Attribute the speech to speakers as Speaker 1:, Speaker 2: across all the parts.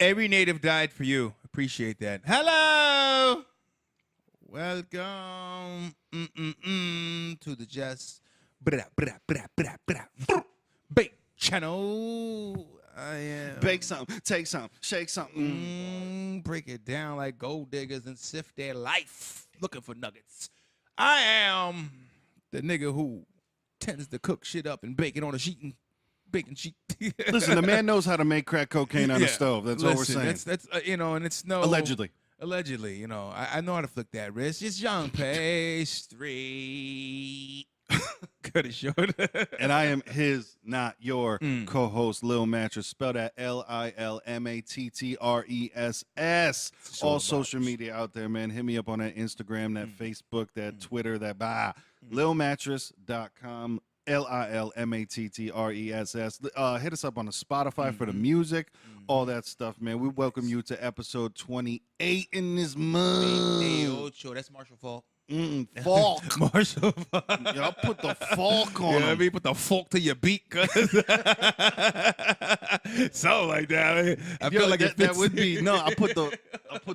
Speaker 1: Every native died for you. Appreciate that. Hello. Welcome to the Just Bake Channel. I am.
Speaker 2: Bake something, take something, shake something.
Speaker 1: Break it down like gold diggers and sift their life looking for nuggets. I am the nigga who tends to cook shit up and bake it on a sheet and baking sheet.
Speaker 2: Listen, the man knows how to make crack cocaine on the stove. That's all we're saying.
Speaker 1: That's and it's no
Speaker 2: Allegedly.
Speaker 1: Allegedly, I know how to flick that wrist. It's Young Pastry. Cut it short.
Speaker 2: And I am his, not your co-host, Lil Mattress, spelled at LILMATTRESS. All social media out there, man. Hit me up on that Instagram, that Facebook, that Twitter, that LilMattress.com. LILMATTRESS. Hit us up on the Spotify for the music, all that stuff, man. We welcome you to episode 28 in this month.
Speaker 1: That's Marshall Falk.
Speaker 2: Falk.
Speaker 1: Marshall Falk.
Speaker 2: Yeah, I'll put the Falk on him.
Speaker 1: I mean, put the fork to your beak, cuz. Something like that. I feel like
Speaker 2: that would be I put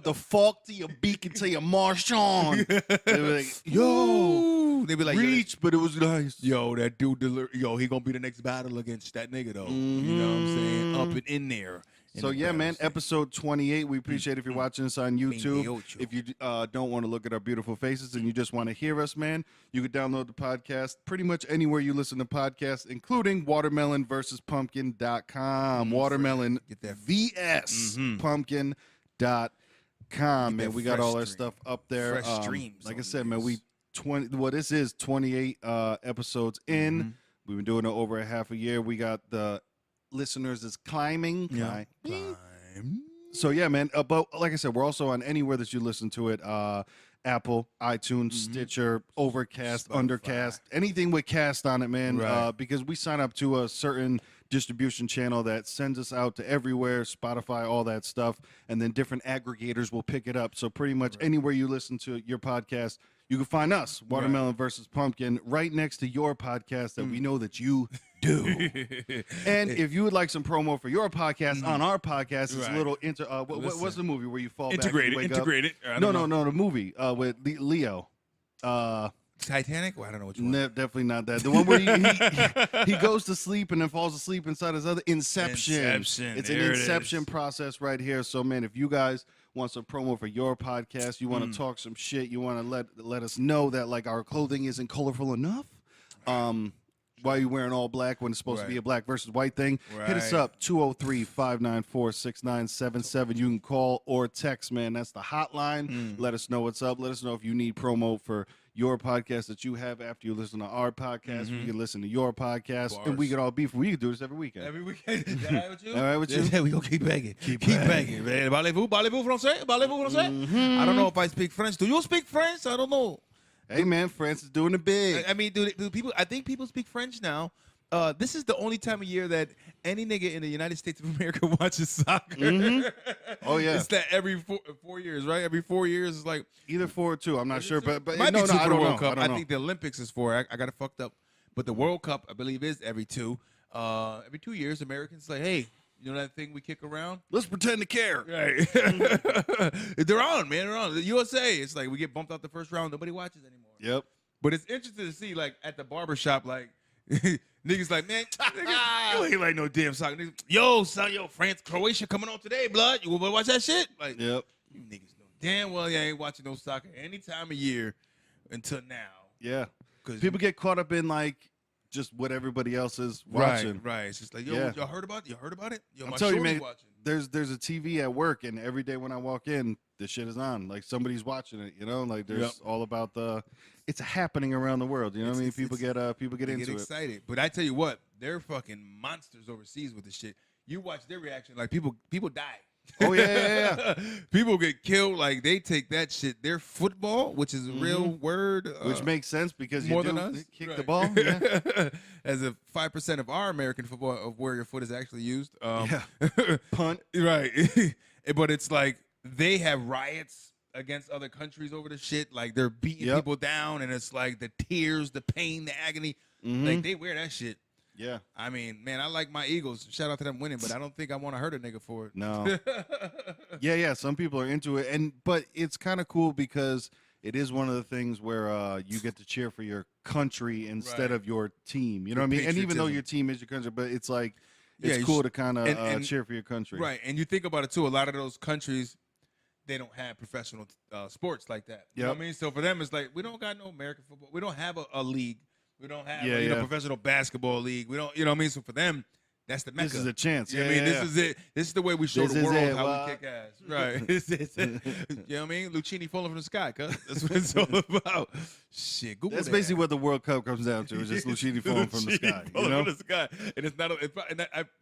Speaker 2: the fork to your beak until you march on. They be like, yo,
Speaker 1: they be like,
Speaker 2: reach, but it was nice.
Speaker 1: Yo, that dude, he gonna be the next battle against that nigga though. You know what I'm saying? Up and in there.
Speaker 2: So yeah, man, episode 28. We appreciate if you're watching us on YouTube. If you don't want to look at our beautiful faces and you just want to hear us, man, you can download the podcast pretty much anywhere you listen to podcasts, including watermelonversuspumpkin.com. Watermelon vs pumpkin.com. Man, we got all our stuff up there.
Speaker 1: Fresh streams.
Speaker 2: Like I said, man, this is 28 episodes in. We've been doing it over a half a year. We got the listeners is climbing.
Speaker 1: Climb.
Speaker 2: So yeah, man. But like I said, we're also on anywhere that you listen to it. Apple, iTunes, Stitcher, Overcast,
Speaker 1: Spotify.
Speaker 2: Undercast, anything with cast on it, man.
Speaker 1: Right.
Speaker 2: Because we sign up to a certain distribution channel that sends us out to everywhere, Spotify, all that stuff, and then different aggregators will pick it up. So pretty much anywhere you listen to your podcast, you can find us, Watermelon versus Pumpkin, right next to your podcast that we know that you do. And if you would like some promo for your podcast on our podcast, it's a little what's the movie where you fall back and wake up? No, the movie with Leo.
Speaker 1: Titanic? Well, I don't know which one.
Speaker 2: Definitely not that. The one where he goes to sleep and then falls asleep inside his other Inception. It's an Inception process right here. So, man, if you guys want some promo for your podcast, you want to talk some shit, you want to let us know that like our clothing isn't colorful enough. Why are you wearing all black when it's supposed to be a black versus white thing? Hit us up, 203-594-6977. You can call or text, man. That's the hotline. Let us know what's up. Let us know if you need promo for your podcast that you have after you listen to our podcast. We can listen to your podcast, and we can all beef. We can do this every weekend.
Speaker 1: Every weekend. Is that all right with you?
Speaker 2: All right with you?
Speaker 1: Yeah, we gonna keep banging. Keep banging, man. Parlez-vous français? Parlez-vous français? I don't know if I speak French. Do you speak French? I don't know.
Speaker 2: Hey, man, France is doing it big.
Speaker 1: I mean, do people? I think people speak French now. This is the only time of year that any nigga in the United States of America watches soccer.
Speaker 2: Oh yeah,
Speaker 1: it's that every 4 years, right? Every 4 years is like
Speaker 2: either 4 or 2. I'm not sure, but
Speaker 1: might be 2
Speaker 2: I
Speaker 1: for the
Speaker 2: don't
Speaker 1: World
Speaker 2: know.
Speaker 1: Cup. I think the Olympics is 4. I got it fucked up, but the World Cup I believe is every 2. Every 2 years, Americans like, hey, you know that thing we kick around?
Speaker 2: Let's pretend to care.
Speaker 1: Right. They're on, man. They're on. The USA. It's like we get bumped out the first round. Nobody watches anymore.
Speaker 2: Yep.
Speaker 1: But it's interesting to see, like, at the barbershop, like, niggas like, man, nigga, you ain't like no damn soccer. Niggas, yo, son, France, Croatia coming on today, blood. You want to watch that shit? Like,
Speaker 2: yep.
Speaker 1: You niggas know damn well you ain't watching no soccer any time of year until now.
Speaker 2: Yeah. Because people get caught up in, like, just what everybody else is watching.
Speaker 1: Right. It's just like, yo, y'all heard about it? You heard about it? Yo,
Speaker 2: I'm
Speaker 1: my
Speaker 2: telling you, man,
Speaker 1: watching.
Speaker 2: There's a TV at work, and every day when I walk in, the shit is on. Like, somebody's watching it, you know? Like, there's all about it's happening around the world, you know what I mean? People get into
Speaker 1: excited. But I tell you what, they're fucking monsters overseas with this shit. You watch their reaction, like, people die.
Speaker 2: Oh, yeah.
Speaker 1: People get killed. Like, they take that shit. Their football, which is a real word.
Speaker 2: Which makes sense because
Speaker 1: more
Speaker 2: you
Speaker 1: than us.
Speaker 2: Kick the ball. Yeah.
Speaker 1: As if 5% of our American football of where your foot is actually used.
Speaker 2: Punt.
Speaker 1: Right. But it's like they have riots against other countries over the shit. Like, they're beating people down, and it's like the tears, the pain, the agony. Like, they wear that shit.
Speaker 2: Yeah.
Speaker 1: I mean, man, I like my Eagles. Shout out to them winning, but I don't think I want to hurt a nigga for it.
Speaker 2: No. Yeah. Some people are into it, but it's kind of cool because it is one of the things where you get to cheer for your country instead of your team. You know what I mean? And even though your team is your country, but it's like it's cool to kind of cheer for your country.
Speaker 1: Right, and you think about it too. A lot of those countries, they don't have professional sports like that. You know what I mean? So for them, it's like we don't got no American football. We don't have a league. We don't have a professional basketball league. We don't, you know what I mean? So for them, that's the mecca.
Speaker 2: This is a chance.
Speaker 1: You know what I mean? This is it. This is the way we show the world how we kick ass. Right. This is it. You know what I mean? Lucchini falling from the sky, cuz. That's what it's all about. Shit, Google
Speaker 2: That's basically what the World Cup comes down to. It's just Lucchini falling from the sky. You know?
Speaker 1: From the sky. And it's not.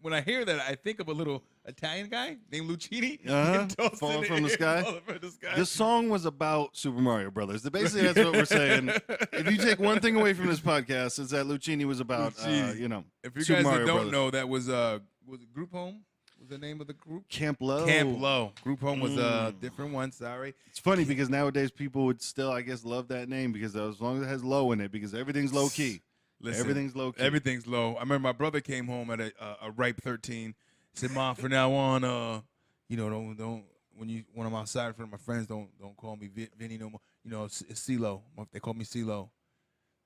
Speaker 1: When I hear that, I think of a little Italian guy named Lucchini.
Speaker 2: Falling from the sky. This song was about Super Mario Brothers. Basically, that's what we're saying. If you take one thing away from this podcast, it's that Lucchini was about, you know,
Speaker 1: if you
Speaker 2: Super
Speaker 1: guys
Speaker 2: Mario
Speaker 1: that don't
Speaker 2: Brothers.
Speaker 1: know, that was it Group Home? Was the name of the group?
Speaker 2: Camp Low.
Speaker 1: Camp Low. Group Home was a different one. Sorry.
Speaker 2: It's funny because nowadays people would still, I guess, love that name because as long as it has low in it, because everything's low key.
Speaker 1: Listen,
Speaker 2: everything's low key.
Speaker 1: Everything's low. I remember my brother came home at a ripe 13. Said, "Mom, from now on, you know, don't when I'm outside in front of my friends, don't call me Vinny no more. You know, it's CeeLo. They call me CeeLo.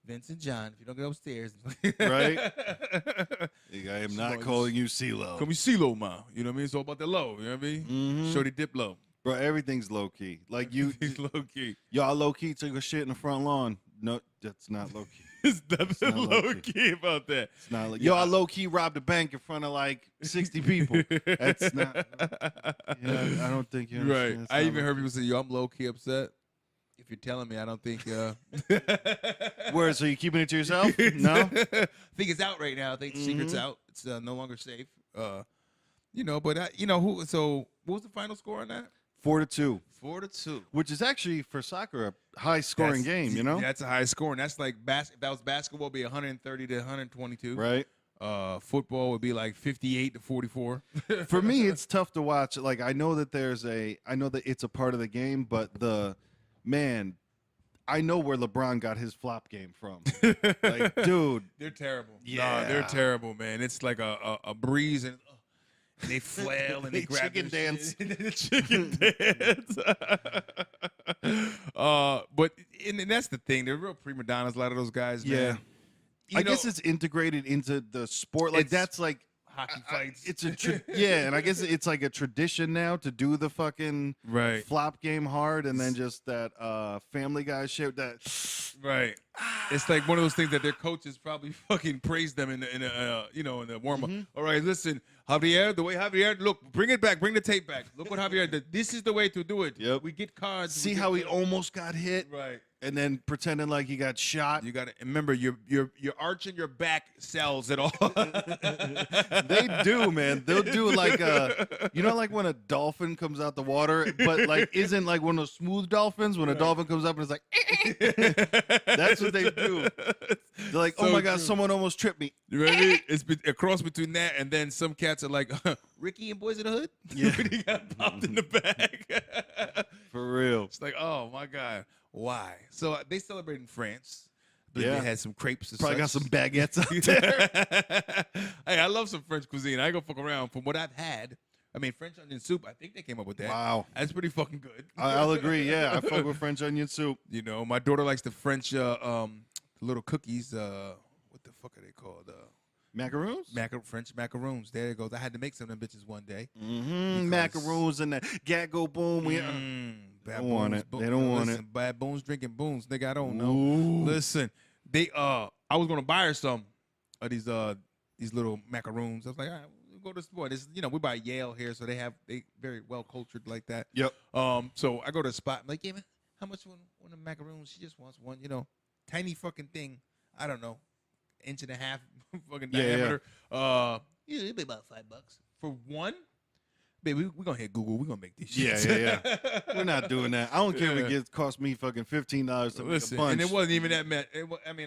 Speaker 1: Vince and John, if you don't get upstairs."
Speaker 2: Right? I am not calling you CeeLo.
Speaker 1: Call me CeeLo, ma. You know what I mean? It's all about the low. You know what I mean?
Speaker 2: Mm-hmm.
Speaker 1: Shorty dip low.
Speaker 2: Bro, everything's low key. Like
Speaker 1: Everything's low key.
Speaker 2: Y'all low key took a shit in the front lawn. No, that's not low key.
Speaker 1: There's nothing
Speaker 2: not
Speaker 1: low
Speaker 2: low-key.
Speaker 1: key about that.
Speaker 2: It's not like y'all low key robbed a bank in front of like 60 people. That's not. Yeah, I don't think you
Speaker 1: Right.
Speaker 2: understand.
Speaker 1: I even heard people say, "Yo, I'm low key upset." If you're telling me, I don't think.
Speaker 2: Where? So you keeping it to yourself? No.
Speaker 1: I think it's out right now. I think the secret's out. It's no longer safe. You know, but you know who? So what was the final score on that?
Speaker 2: 4-2.
Speaker 1: 4-2.
Speaker 2: Which is actually for soccer a high scoring game. You know.
Speaker 1: That's a high score, and that's like if that was basketball, it'd be 130 to 122.
Speaker 2: Right.
Speaker 1: Football would be like 58 to 44.
Speaker 2: For me, it's tough to watch. Like I know that it's a part of the game, but I know where LeBron got his flop game from. Like, dude,
Speaker 1: They're terrible.
Speaker 2: Yeah.
Speaker 1: Nah, they're terrible, man. It's like a breeze and they flail and they grab
Speaker 2: chicken
Speaker 1: their
Speaker 2: dance.
Speaker 1: shit. The chicken dance. But and that's the thing. They're real prima donnas. A lot of those guys,
Speaker 2: Yeah.
Speaker 1: man.
Speaker 2: I guess it's integrated into the sport. Like that's like
Speaker 1: hockey fights.
Speaker 2: It's and I guess it's like a tradition now to do the fucking
Speaker 1: right.
Speaker 2: flop game hard, and then just that Family Guy shit. That
Speaker 1: right. It's like one of those things that their coaches probably fucking praised them in the warm up. All right, listen, Javier, the way Javier, look, bring it back, bring the tape back. Look what Javier did. This is the way to do it.
Speaker 2: Yep.
Speaker 1: We get cards.
Speaker 2: See how he almost got hit,
Speaker 1: right.
Speaker 2: And then pretending like he got shot.
Speaker 1: You got to remember you're arching your back sells it all.
Speaker 2: They do, man. They'll do like like when a dolphin comes out the water, but like isn't like one of those smooth dolphins when a dolphin comes up and it's like that's what they do. They're like,
Speaker 1: So
Speaker 2: oh my god,
Speaker 1: true.
Speaker 2: someone almost tripped me.
Speaker 1: You ready? It's a cross between that and then some cats are like Ricky and Boys in the Hood.
Speaker 2: Yeah.
Speaker 1: When he got popped in the back.
Speaker 2: For real.
Speaker 1: It's like, oh my god, why? So they celebrate in France. But
Speaker 2: Yeah.
Speaker 1: they had some crepes. And
Speaker 2: Probably got
Speaker 1: such.
Speaker 2: some baguettes out there.
Speaker 1: Hey, I love some French cuisine. I ain't gonna fuck around. From what I've had, I mean, French onion soup. I think they came up with that.
Speaker 2: Wow.
Speaker 1: That's pretty fucking good.
Speaker 2: I'll agree. Yeah, I fuck with French onion soup.
Speaker 1: You know, my daughter likes the French little cookies. What the fuck are they called?
Speaker 2: Macaroons?
Speaker 1: French macaroons. There it goes. I had to make some of them bitches one day.
Speaker 2: Mm-hmm. Macaroons and the Gaggo Boom.
Speaker 1: Baboons,
Speaker 2: want it. They don't want it.
Speaker 1: Baboons drinking booms, nigga. I don't know.
Speaker 2: Ooh.
Speaker 1: Listen, I was gonna buy her some of these little macaroons. I was like, all right, we'll go to the store. This, we buy Yale here, so they very well cultured like that.
Speaker 2: Yep.
Speaker 1: So I go to the spot. I'm like, yeah, man, how much one of the macaroons? She just wants one, tiny fucking thing. I don't know, 1.5 inch fucking diameter. It'd be about $5 for one. Baby, we're gonna hit Google. We're gonna make these shit.
Speaker 2: Yeah. We're not doing that. I don't care if it cost me fucking $15 to make a bunch.
Speaker 1: And it wasn't even that much.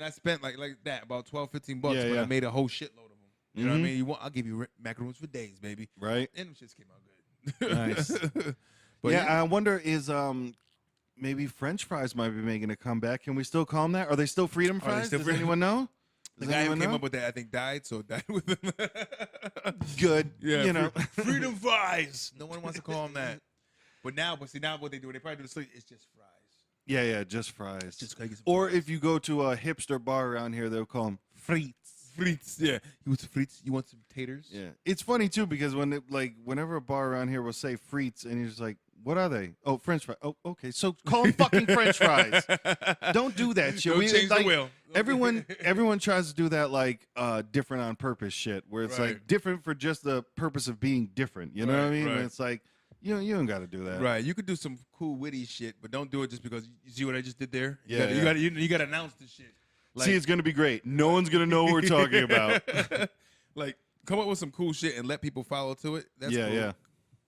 Speaker 1: I spent like that, about $12-15, but I made a whole shitload of them. You know what I mean? I'll give you macaroons for days, baby.
Speaker 2: Right.
Speaker 1: And them shits came out good.
Speaker 2: Nice.
Speaker 1: But
Speaker 2: I wonder is maybe French fries might be making a comeback. Can we still call them that? Are they still freedom fries? Does anyone know?
Speaker 1: The guy who came up with that, I think, died, so died with him.
Speaker 2: Good.
Speaker 1: Yeah,
Speaker 2: you know.
Speaker 1: freedom fries. No one wants to call him that. But now what they do, they probably do the sleep. It's just fries.
Speaker 2: Yeah, just fries.
Speaker 1: Just get some
Speaker 2: or
Speaker 1: fries.
Speaker 2: if you go to a hipster bar around here, they'll call them frites.
Speaker 1: Frites, yeah. You want some frites? You want some taters?
Speaker 2: Yeah, it's funny too because whenever a bar around here will say frites, and you're just like, what are they? Oh, French fries. Oh, okay. So call them fucking French fries. Don't do that shit.
Speaker 1: Don't change the wheel.
Speaker 2: Everyone tries to do that like different on purpose shit, where it's
Speaker 1: Right.
Speaker 2: like different for just the purpose of being different. You know what I mean?
Speaker 1: Right.
Speaker 2: And it's like you don't got to do that.
Speaker 1: Right. You could do some cool witty shit, but don't do it just because you see what I just did there.
Speaker 2: Yeah,
Speaker 1: You got to announce the shit. Like,
Speaker 2: See, it's gonna be great. No one's gonna know what we're talking about.
Speaker 1: Like, come up with some cool shit and let people follow to it. That's cool.
Speaker 2: Yeah.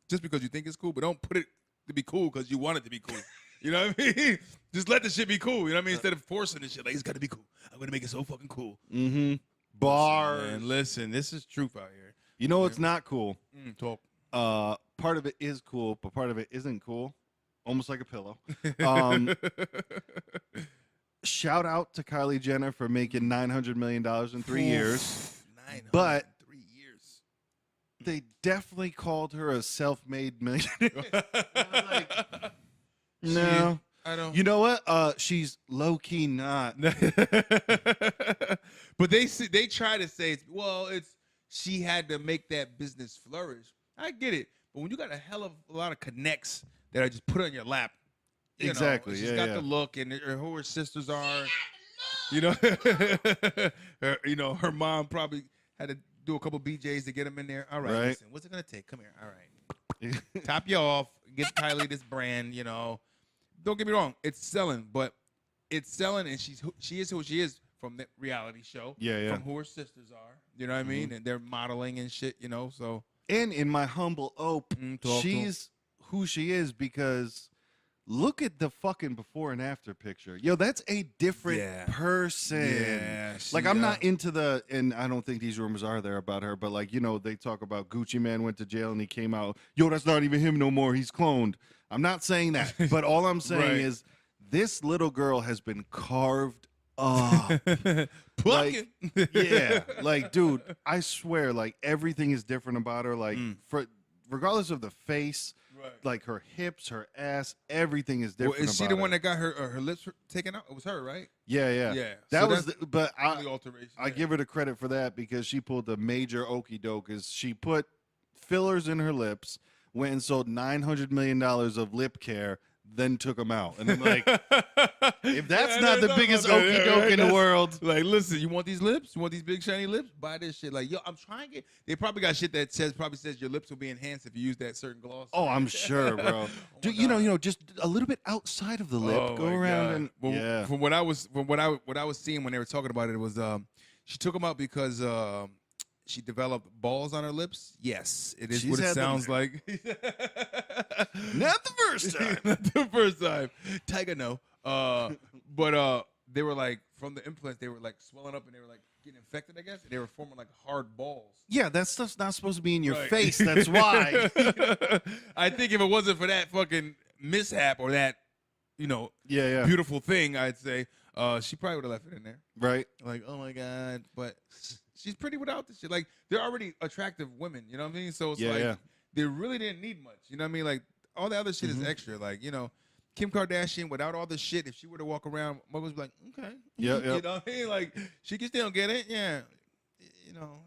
Speaker 1: Just because you think it's cool, but don't put it to be cool because you want it to be cool. You know what I mean? Just let the shit be cool. You know what I mean? Instead of forcing the shit, like, it's got to be cool. I'm going to make it so fucking cool.
Speaker 2: Mm-hmm. Bars.
Speaker 1: And listen, this is truth out here.
Speaker 2: You know what's not cool?
Speaker 1: Talk.
Speaker 2: Part of it is cool, but part of it isn't cool. Almost like a pillow. Shout out to Kylie Jenner for making $900 million in 3 years. But
Speaker 1: 3 years.
Speaker 2: they definitely called her a self-made millionaire. No.
Speaker 1: I don't.
Speaker 2: You know what? She's low-key not.
Speaker 1: But they try to say she had to make that business flourish. I get it, but when you got a hell of a lot of connects that are just put on your lap,
Speaker 2: Exactly.
Speaker 1: She's
Speaker 2: Yeah,
Speaker 1: got
Speaker 2: yeah.
Speaker 1: the look, and who her sisters are. Her mom probably had to do a couple BJs to get them in there. All right, listen, what's it gonna take? Come here. All right, top you off. Get Kylie this brand. Don't get me wrong, it's selling, and she is who she is from the reality show.
Speaker 2: Yeah.
Speaker 1: From who her sisters are. You know what I mean? And they're modeling and shit. So.
Speaker 2: And in my humble she's who she is because look at the fucking before and after picture. Yo, that's a different person.
Speaker 1: Yeah.
Speaker 2: Like, I'm not into and I don't think these rumors are there about her, but they talk about Gucci Man went to jail and he came out. Yo, that's not even him no more. He's cloned. I'm not saying that, but all I'm saying is this little girl has been carved up. Dude, I swear, everything is different about her. Regardless of the face, like her hips, her ass, everything is different.
Speaker 1: Well, is she
Speaker 2: about
Speaker 1: the one
Speaker 2: her.
Speaker 1: that got her lips taken out? It was her, right?
Speaker 2: Yeah. That
Speaker 1: So
Speaker 2: was,
Speaker 1: that's
Speaker 2: but
Speaker 1: the alteration.
Speaker 2: I give her the credit for that because she pulled the major okey doke. Is she put fillers in her lips, went and sold $900 million of lip care, then took them out. And I'm like, if that's not the biggest okey doke in the world.
Speaker 1: Like, listen, you want these lips? You want these big shiny lips? Buy this shit. Like, yo, I'm trying to get. They probably got shit that says your lips will be enhanced if you use that certain gloss.
Speaker 2: Oh, I'm sure, bro. Dude, just a little bit outside of the lip, go around and
Speaker 1: From what I was seeing when they were talking about it, was she took them out because she developed balls on her lips. Yes, it is
Speaker 2: She's
Speaker 1: what it
Speaker 2: had them
Speaker 1: sounds like.
Speaker 2: not the first time.
Speaker 1: Not the first time. Tiger, no. But they were like, from the implants, they were like swelling up and they were like getting infected, I guess. And they were forming like hard balls.
Speaker 2: Yeah, that stuff's not supposed to be in your face. That's why.
Speaker 1: I think if it wasn't for that fucking mishap or that, beautiful thing, I'd say, she probably would have left it in there.
Speaker 2: Right.
Speaker 1: Like, oh my God. But she's pretty without this shit. Like, they're already attractive women, you know what I mean? So it's they really didn't need much. You know what I mean? Like, all the other shit is extra. Like, Kim Kardashian, without all the shit, if she were to walk around, mother would be like, okay.
Speaker 2: Yeah.
Speaker 1: You know what I mean? Like, she can still get it. Yeah.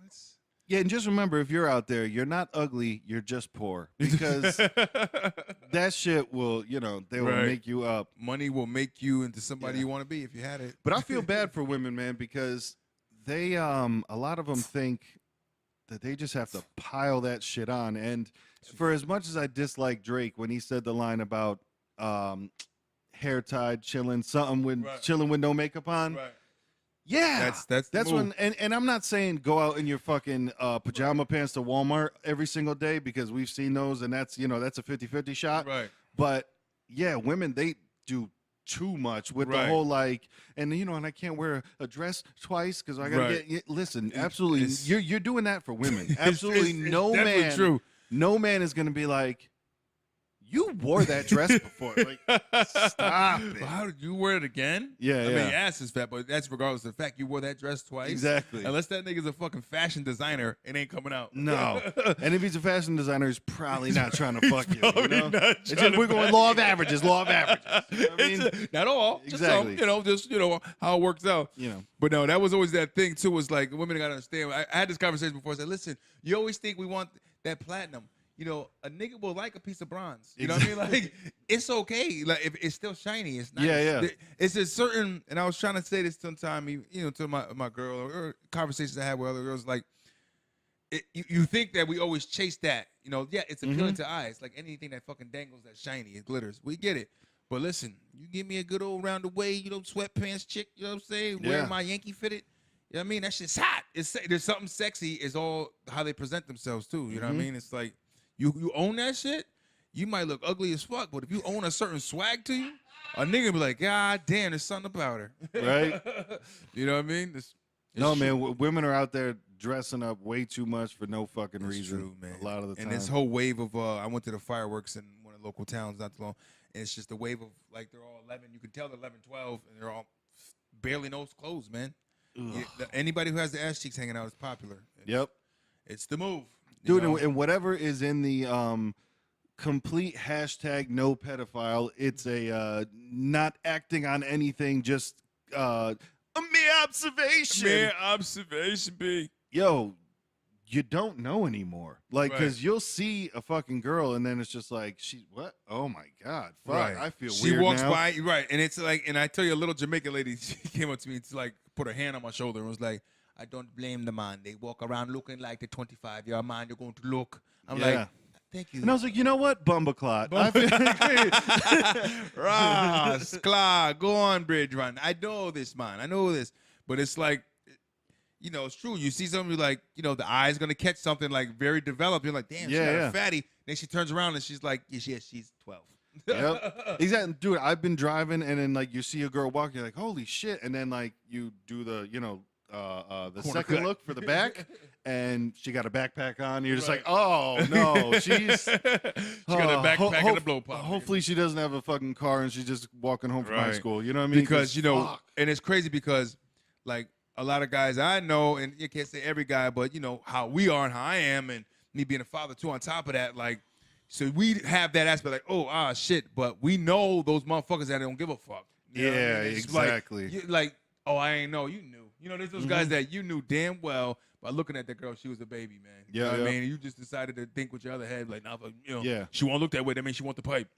Speaker 1: It's.
Speaker 2: Yeah, and just remember, if you're out there, you're not ugly, you're just poor. Because that shit will, they will make you up.
Speaker 1: Money will make you into somebody you want to be if you had it.
Speaker 2: But I feel bad for women, man, because they, a lot of them think that they just have to pile that shit on. And for as much as I dislike Drake when he said the line about hair tied, chilling with no makeup on. Right. Yeah, that's when, and I'm not saying go out in your fucking pajama pants to Walmart every single day because we've seen those, and that's that's a 50-50 shot.
Speaker 1: Right.
Speaker 2: But yeah, women, they do too much with the whole and I can't wear a dress twice because I gotta get. Listen, absolutely, you're doing that for women. Absolutely, no man is gonna be like, you wore that dress before. Like, stop it.
Speaker 1: How did you wear it again?
Speaker 2: Yeah,
Speaker 1: I
Speaker 2: yeah.
Speaker 1: mean, your ass is fat, but that's regardless of the fact you wore that dress twice.
Speaker 2: Exactly.
Speaker 1: Unless that nigga's a fucking fashion designer, it ain't coming out.
Speaker 2: No. And if he's a fashion designer, he's probably not trying to fuck you. You know?
Speaker 1: It's just,
Speaker 2: We're going law of averages, law of averages. You know what I mean?
Speaker 1: Not all.
Speaker 2: Exactly.
Speaker 1: Just some, how it works out. But no, that was always that thing, too, was like, women got to understand. I had this conversation before. I said, listen, you always think we want that platinum. A nigga will like a piece of bronze. You know what I mean? Like, it's okay. Like, if it's still shiny, it's nice.
Speaker 2: Yeah.
Speaker 1: It's a certain, and I was trying to say this sometime, to my girl, or conversations I had with other girls, like, you think that we always chase that. It's appealing to eyes. Like, anything that fucking dangles, that shiny, it glitters. We get it. But listen, you give me a good old round the way, sweatpants chick, you know what I'm saying?
Speaker 2: Yeah.
Speaker 1: Wearing my Yankee fitted. You know what I mean? That shit's hot. There's something sexy is all how they present themselves, too. You know what I mean? It's like, you own that shit, you might look ugly as fuck, but if you own a certain swag to you, a nigga be like, God damn, there's something about her.
Speaker 2: Right?
Speaker 1: You know what I mean?
Speaker 2: Man, women are out there dressing up way too much for no fucking reason.
Speaker 1: True, man.
Speaker 2: A lot of the time.
Speaker 1: And this whole wave of, I went to the fireworks in one of the local towns not too long, and it's just a wave of, like, they're all 11. You can tell they're 11, 12, and they're all barely knows clothes, man. Anybody who has the ass cheeks hanging out is popular. It's the move.
Speaker 2: Dude, and whatever is in the complete hashtag no pedophile, it's a not acting on anything, just a mere observation.
Speaker 1: Mere observation, B.
Speaker 2: Yo, you don't know anymore. Like, because
Speaker 1: Right.
Speaker 2: you'll see a fucking girl, and then it's just like, what? Oh, my God. Fuck,
Speaker 1: Right.
Speaker 2: I feel
Speaker 1: She
Speaker 2: weird
Speaker 1: walks
Speaker 2: now.
Speaker 1: by, right, and it's like, and I tell you, a little Jamaican lady, she came up to me to like put her hand on my shoulder and was like, I don't blame the man. They walk around looking like the 25-year-old man. You're going to look. I'm like, thank you.
Speaker 2: And I was like, you know what? Bumbleclot.
Speaker 1: Sklar, go on, Bridge Run. I know this, man. I know this. But it's like, it's true. You see something like, the eye's going to catch something like very developed. You're like, damn, she's got a fatty. Then she turns around and she's like, she's 12.
Speaker 2: Yep. Exactly. Dude, I've been driving and then like you see a girl walking, you're like, holy shit. And then like you do the, the second look for the back and she got a backpack on. You're just like, oh no, she's
Speaker 1: she got a backpack and a blow pop.
Speaker 2: Hopefully she doesn't have a fucking car and she's just walking home from high school. You know what I mean?
Speaker 1: Because, and it's crazy because like a lot of guys I know, and you can't say every guy, but how we are and how I am, and me being a father too on top of that, like, so we have that aspect like, shit, but we know those motherfuckers that don't give a fuck. You know what I mean? It's
Speaker 2: exactly.
Speaker 1: Like, I ain't know, you knew. There's those guys that you knew damn well by looking at that girl, she was a baby, man. You know what I mean? You just decided to think with your other head, like, nah, she won't look that way. That means she want the pipe.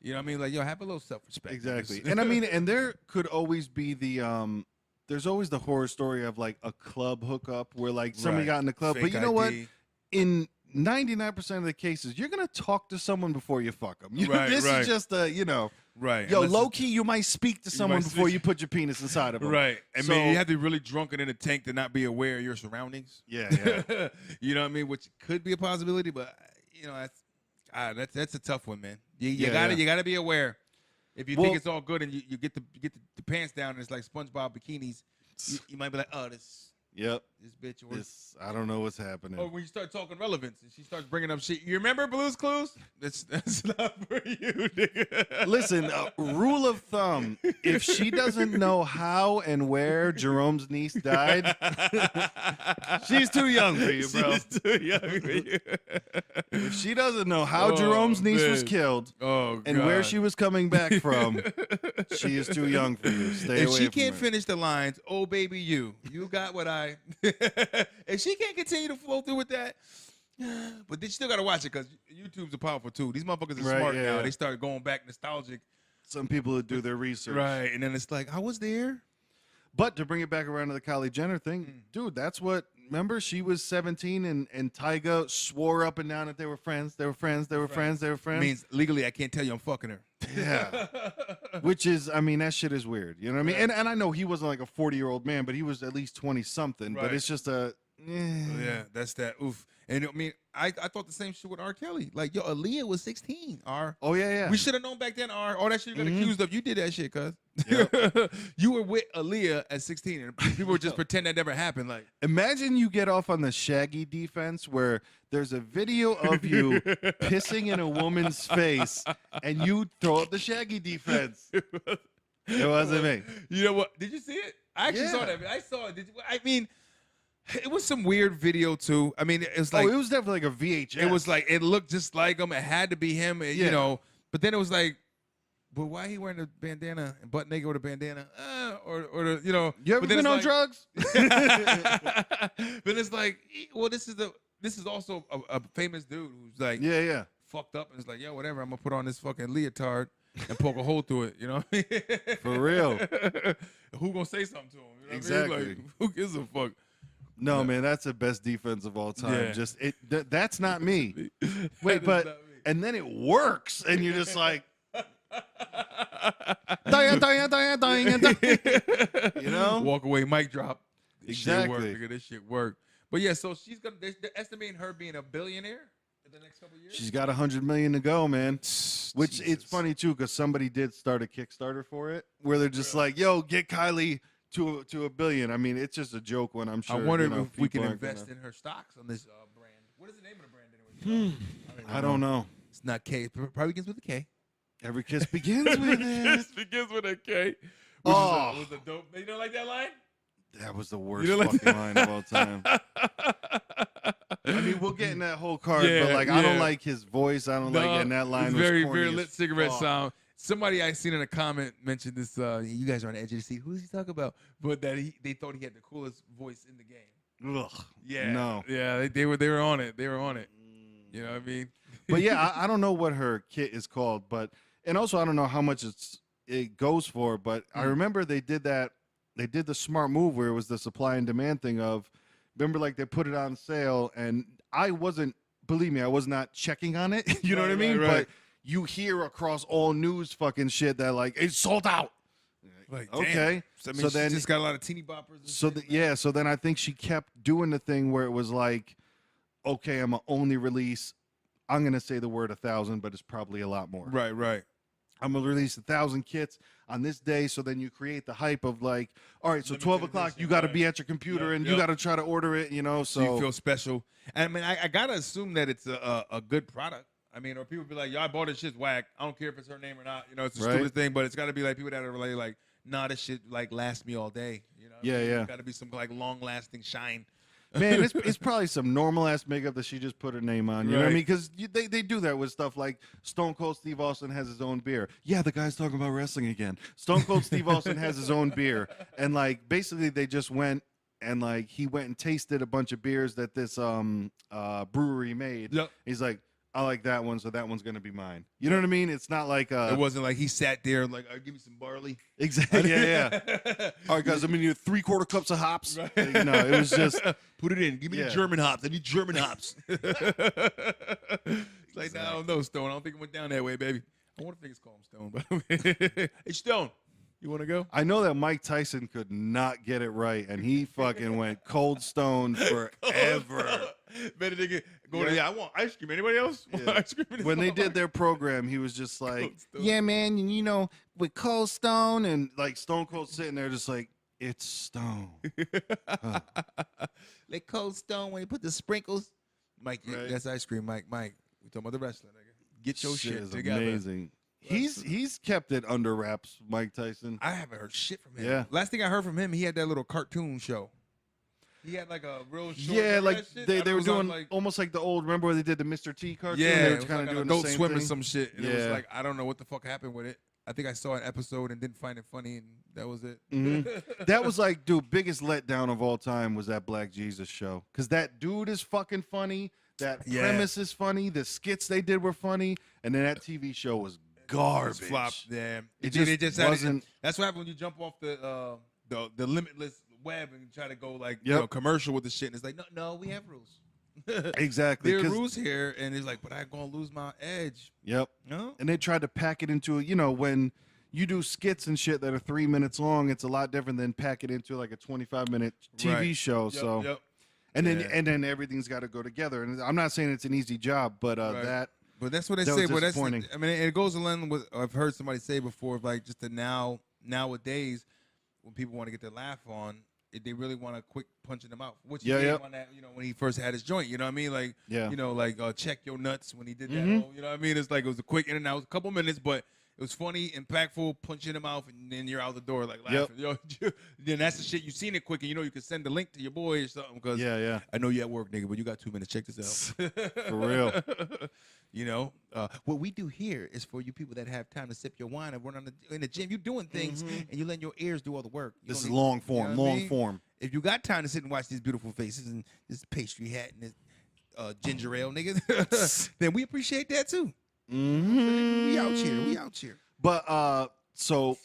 Speaker 1: You know what I mean? Like, have a little self-respect.
Speaker 2: Exactly. And I mean, and there could always be the, there's always the horror story of like a club hookup where like somebody got in the club.
Speaker 1: Fake
Speaker 2: but you know
Speaker 1: ID.
Speaker 2: what? In 99% of the cases, you're going to talk to someone before you fuck them. This is just a,
Speaker 1: Right.
Speaker 2: Yo, low-key, you might speak to someone before you put your penis inside of them.
Speaker 1: Right. And man, you have to be really drunk and in a tank to not be aware of your surroundings.
Speaker 2: Yeah.
Speaker 1: You know what I mean? Which could be a possibility, but, that's a tough one, man. You gotta be aware. If you think it's all good and you get the pants down and it's like SpongeBob bikinis, you might be like, oh, this bitch.
Speaker 2: I don't know what's happening.
Speaker 1: Or when you start talking relevance and she starts bringing up shit. You remember Blue's Clues? That's not for you, nigga.
Speaker 2: Listen, rule of thumb, if she doesn't know how and where Jerome's niece died, she's too young for you, bro.
Speaker 1: She's too young for you.
Speaker 2: If she doesn't know how Jerome's niece was killed and where she was coming back from, she is too young for you. Stay away
Speaker 1: if she
Speaker 2: from
Speaker 1: can't
Speaker 2: her.
Speaker 1: finish the lines, oh, baby, you got what I... If she can't continue to flow through with that, but then you still got to watch it because YouTube's a powerful tool. These motherfuckers are smart now. They start going back nostalgic.
Speaker 2: Some people that do their research.
Speaker 1: Right, and then it's like, I was there.
Speaker 2: But to bring it back around to the Kylie Jenner thing, dude, that's what... Remember, she was 17 and Tyga swore up and down that they were friends. They were friends. They were friends. They were friends.
Speaker 1: Means legally, I can't tell you I'm fucking her.
Speaker 2: Yeah. Which is, I mean, that shit is weird. You know what I mean? And I know he wasn't like a 40-year-old man, but he was at least 20-something. But it's just
Speaker 1: Yeah, that's that. Oof. And I mean, I thought the same shit with R. Kelly. Like, yo, Aaliyah was 16. R.
Speaker 2: Oh yeah.
Speaker 1: We should have known back then. R. All that shit you got accused of. You did that shit, cuz.
Speaker 2: Yep.
Speaker 1: You were with Aaliyah at 16, and people would just pretend that never happened. Like,
Speaker 2: imagine you get off on the Shaggy defense where there's a video of you pissing in a woman's face, and you throw up the Shaggy defense. It wasn't me.
Speaker 1: You know what? Did you see it? I actually saw that. I saw it. Did you? I mean, it was some weird video too. I mean, it was like
Speaker 2: it was definitely like a VHS.
Speaker 1: It was like it looked just like him. It had to be him. And, you know. But then it was like, but why he wearing a bandana and butt naked with a bandana? Or the, you know.
Speaker 2: You ever been on drugs?
Speaker 1: But it's like, well, this is also a famous dude who's like, fucked up and it's like, yeah, whatever. I'm gonna put on this fucking leotard and poke a hole through it. You know.
Speaker 2: For real.
Speaker 1: Who gonna say something to him? You know
Speaker 2: exactly.
Speaker 1: What I mean? Like, who gives a fuck?
Speaker 2: No, man, that's the best defense of all time.
Speaker 1: Yeah.
Speaker 2: Just that's not me. Wait, but and then it works, and you're just like, you know,
Speaker 1: walk away, mic drop.
Speaker 2: Exactly.
Speaker 1: This shit work. But yeah, so she's gonna. They're estimating her being a billionaire in the next couple of years.
Speaker 2: She's got $100 million to go, man. Which
Speaker 1: Jesus.
Speaker 2: It's funny too, because somebody did start a Kickstarter for it, where they're just like, "Yo, get Kylie to $1 billion." I mean, it's just a joke when I'm sure.
Speaker 1: I wonder
Speaker 2: if
Speaker 1: we can
Speaker 2: people
Speaker 1: invest in her stocks on this brand. What is the name of the brand anyway?
Speaker 2: I don't know.
Speaker 1: It's not K. It probably begins with a K.
Speaker 2: Every kiss begins with it.
Speaker 1: Kiss begins with a K. Was a dope. You don't like that line?
Speaker 2: That was the worst fucking line of all time. I mean, we'll get in that whole card, but like, I don't like his voice. I don't like, and that line was
Speaker 1: very,
Speaker 2: corny
Speaker 1: very lit cigarette
Speaker 2: fuck.
Speaker 1: sound. Somebody I seen in a comment mentioned this. You guys are on the edge of the seat. Who's he talking about? But that they thought he had the coolest voice in the game.
Speaker 2: Ugh.
Speaker 1: Yeah.
Speaker 2: No.
Speaker 1: Yeah, they were on it. They were on it. You know what I mean?
Speaker 2: But yeah, I don't know what her kit is called, and also I don't know how much it goes for. But I remember they did that. They did the smart move where it was the supply and demand thing of, remember, like they put it on sale, and I wasn't, believe me, I was not checking on it. You know what I mean?
Speaker 1: Right.
Speaker 2: But you hear across all news fucking shit that like it's sold out.
Speaker 1: Like,
Speaker 2: okay.
Speaker 1: Damn.
Speaker 2: So then
Speaker 1: she just got a lot of teeny boppers. And
Speaker 2: so
Speaker 1: shit.
Speaker 2: so then I think she kept doing the thing where it was like, okay, I'm gonna only release. I'm gonna say the word 1,000, but it's probably a lot more.
Speaker 1: Right.
Speaker 2: I'm gonna release 1,000 kits on this day. So then you create the hype of like, all right, so 12 o'clock, you got to be at your computer and you got to try to order it. You know,
Speaker 1: so you feel special. And I mean, I gotta assume that it's a good product. I mean, or people be like, yo, I bought this shit's whack. I don't care if it's her name or not. You know, it's the stupidest thing, but it's got to be like people that are really like, nah, this shit like lasts me all day. You know,
Speaker 2: yeah.
Speaker 1: Got to be some like long lasting shine.
Speaker 2: Man, it's probably some normal ass makeup that she just put her name on. You know what I mean? Because they do that with stuff like Stone Cold Steve Austin has his own beer. Yeah, the guy's talking about wrestling again. Stone Cold Steve Austin has his own beer, and like basically they just went and like he went and tasted a bunch of beers that this brewery made.
Speaker 1: Yep.
Speaker 2: He's like, I like that one, so that one's gonna be mine. You know what I mean? It's not like
Speaker 1: it wasn't like he sat there like, give me some barley.
Speaker 2: Exactly. Yeah. All right, guys. I'm gonna need 3/4 cups of hops. Right. You know, it was just
Speaker 1: put it in. Give me the German hops. I need German hops. It's like, nah, I don't know, Stone. I don't think it went down that way, baby. I want to think it's called Stone, but hey, Stone, you want to go?
Speaker 2: I know that Mike Tyson could not get it right, and he fucking went cold stone forever.
Speaker 1: Better nigga go to, I want ice cream. Anybody else want ice cream?
Speaker 2: When they did their program, he was just like, yeah, man, you know, with Cold Stone, and like Stone Cold sitting there just like, it's Stone.
Speaker 1: Like Cold Stone when he put the sprinkles. Mike, that's ice cream, Mike. We talking about the wrestler, nigga. Get your shit together.
Speaker 2: Amazing. He's kept it under wraps, Mike Tyson.
Speaker 1: I haven't heard shit from him.
Speaker 2: Yeah.
Speaker 1: Last thing I heard from him, he had that little cartoon show. He had like a real short.
Speaker 2: Yeah, like they were doing
Speaker 1: like,
Speaker 2: almost like the old. Remember where they did the Mr. T cartoon?
Speaker 1: Yeah,
Speaker 2: they were kind of doing
Speaker 1: Adult
Speaker 2: the same
Speaker 1: Swim
Speaker 2: thing.
Speaker 1: or some shit. And it was like, I don't know what the fuck happened with it. I think I saw an episode and didn't find it funny, and that was it.
Speaker 2: Mm-hmm. That was like, dude, biggest letdown of all time was that Black Jesus show. Because that dude is fucking funny. That premise is funny. The skits they did were funny. And then that TV show was garbage.
Speaker 1: Flopped. Yeah.
Speaker 2: It just wasn't.
Speaker 1: That's what happens when you jump off the limitless web and try to go like commercial with the shit. And it's like, no, we have rules.
Speaker 2: Exactly.
Speaker 1: There are rules here, and it's like, but I'm gonna lose my edge.
Speaker 2: Yep.
Speaker 1: No.
Speaker 2: And they tried to pack it into, when you do skits and shit that are 3 minutes long, it's a lot different than pack it into like a 25-minute TV show. And then everything's got to go together. And I'm not saying it's an easy job, but
Speaker 1: But that's what they
Speaker 2: that
Speaker 1: say.
Speaker 2: was
Speaker 1: But that's,
Speaker 2: disappointing.
Speaker 1: I mean, it goes along with I've heard somebody say before, like just the nowadays when people want to get their laugh on, they really want a quick punch in the mouth. Which he did on that, when he first had his joint. You know what I mean? Like, check your nuts when he did that. Whole, you know what I mean? It's like it was a quick in and out, it was a couple minutes, but it was funny, impactful, punch in the mouth, and then you're out the door like laughing. Then that's the shit. You seen it quick, and you can send the link to your boy or something. Cause I know you at work, nigga, but you got 2 minutes. Check this out.
Speaker 2: For real.
Speaker 1: What we do here is for you people that have time to sip your wine and run in the gym. You doing things, and you letting your ears do all the work.
Speaker 2: This is long form, long form.
Speaker 1: If you got time to sit and watch these beautiful faces and this pastry hat and this ginger ale, nigga, then we appreciate that too. We out here.
Speaker 2: But so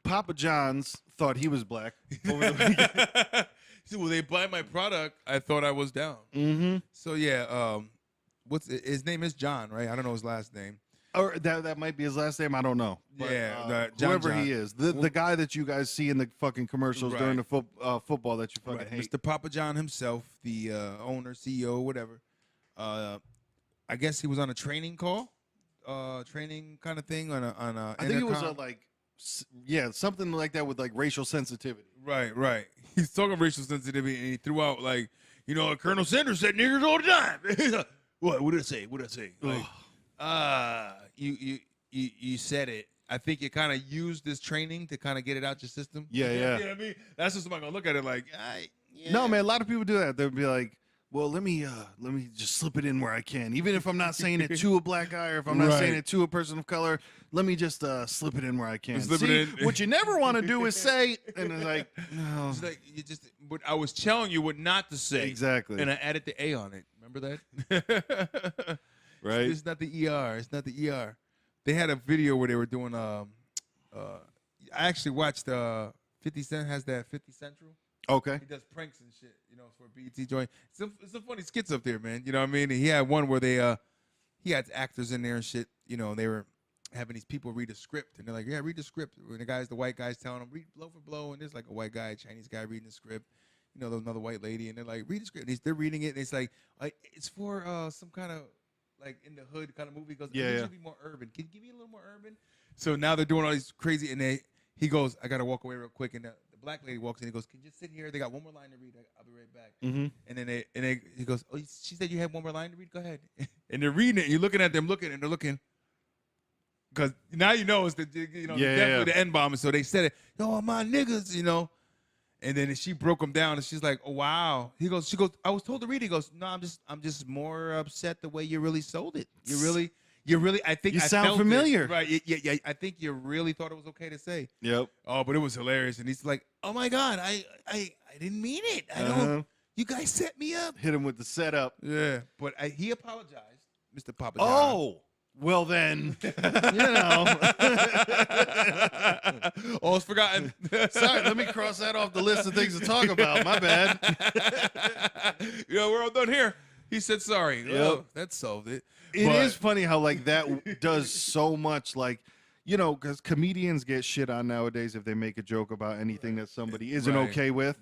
Speaker 2: Papa John's thought he was black over the weekend.
Speaker 1: So when they buy my product, I thought I was down. So yeah, his name is John, right? I don't know his last name.
Speaker 2: Or that might be his last name. I don't know. But,
Speaker 1: John,
Speaker 2: he is, the guy that you guys see in the fucking commercials during the football that you fucking hate.
Speaker 1: Mr. Papa John himself, the owner, CEO, whatever. I guess he was on a training call, training kind of thing on a.
Speaker 2: I think it was something like that with like racial sensitivity.
Speaker 1: Right. He's talking racial sensitivity, and he threw out like, Colonel Sanders said niggers all the time. He's like, what did I say? Like, you said it. I think you kind of used this training to kind of get it out your system.
Speaker 2: Yeah.
Speaker 1: You know what I mean? That's just somebody gonna look at it like,
Speaker 2: No, man, a lot of people do that. They'll be like, well, let me just slip it in where I can. Even if I'm not saying it to a black guy or if I'm not saying it to a person of color, let me just slip it in where I can. What you never want to do is say, and it's like, no.
Speaker 1: It's like but I was telling you what not to say.
Speaker 2: Exactly.
Speaker 1: And I added the A on it. Remember that?
Speaker 2: Right.
Speaker 1: It's not the ER. It's not the ER. They had a video where they were doing. I actually watched. 50 Cent has that 50 Central.
Speaker 2: Okay.
Speaker 1: He does pranks and shit. For a BET joint. Some funny skits up there, man. You know what I mean? And he had one where he had actors in there and shit. They were having these people read a script, and they're like, "Yeah, read the script." And the white guy's telling them, "Read blow for blow," and there's like a white guy, Chinese guy reading the script. There's another white lady, and they're like, "Read the script." And they're reading it, and it's like it's for some kind of like in the hood kind of movie. He goes, "It should be more urban. Can you give me a little more urban?" So now they're doing all these crazy, and he goes, "I gotta walk away real quick," and the black lady walks in. He goes, "Can you just sit here? They got one more line to read. I'll be right back." And then he goes, "Oh, she said you had one more line to read. Go ahead." And they're reading it. And you're looking at them, and they're looking. Because now it's definitely the N-bomb. And so they said it, "Oh, my niggas," And then she broke him down, and she's like, "Oh, wow." She goes, "I was told to read it." He goes, "No, I'm just more upset the way you really sold it. You really. I think
Speaker 2: you
Speaker 1: I
Speaker 2: sound
Speaker 1: felt
Speaker 2: familiar,
Speaker 1: it. Right? Yeah. I think you really thought it was okay to say.
Speaker 2: Yep.
Speaker 1: Oh, but it was hilarious, and he's like, "Oh my God, I didn't mean it. I don't. You guys set me up."
Speaker 2: Hit him with the setup.
Speaker 1: Yeah, but he apologized, Mr. Papa John.
Speaker 2: Oh. Well then,
Speaker 1: All's forgotten.
Speaker 2: Sorry, let me cross that off the list of things to talk about. My bad.
Speaker 1: We're all done here. He said sorry.
Speaker 2: Yep.
Speaker 1: Oh, that solved it.
Speaker 2: It is funny how like that does so much, like, because comedians get shit on nowadays if they make a joke about anything that somebody isn't okay with.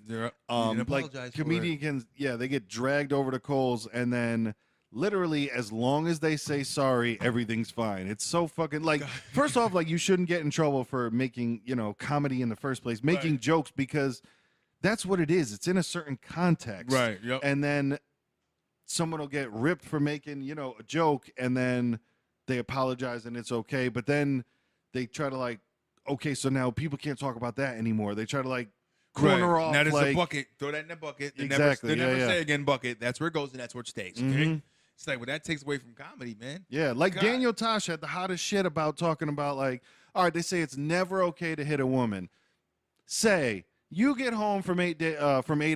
Speaker 2: Like comedians, they get dragged over the coals, and then literally, as long as they say sorry, everything's fine. It's so fucking like, first off, like, you shouldn't get in trouble for making, comedy in the first place, making jokes, because that's what it is. It's in a certain context.
Speaker 1: Right. Yep.
Speaker 2: And then someone will get ripped for making, a joke, and then they apologize and it's okay. But then they try to like, okay, so now people can't talk about that anymore. They try to like corner off.
Speaker 1: Now there's
Speaker 2: like,
Speaker 1: a bucket. Throw that in the bucket. They
Speaker 2: exactly.
Speaker 1: Never say again bucket. That's where it goes and that's where it stays. Okay. It's like, well, that takes away from comedy, man.
Speaker 2: Yeah, like Daniel Tosh had the hottest shit about talking about, like, all right, they say it's never okay to hit a woman. Say, you get home from 8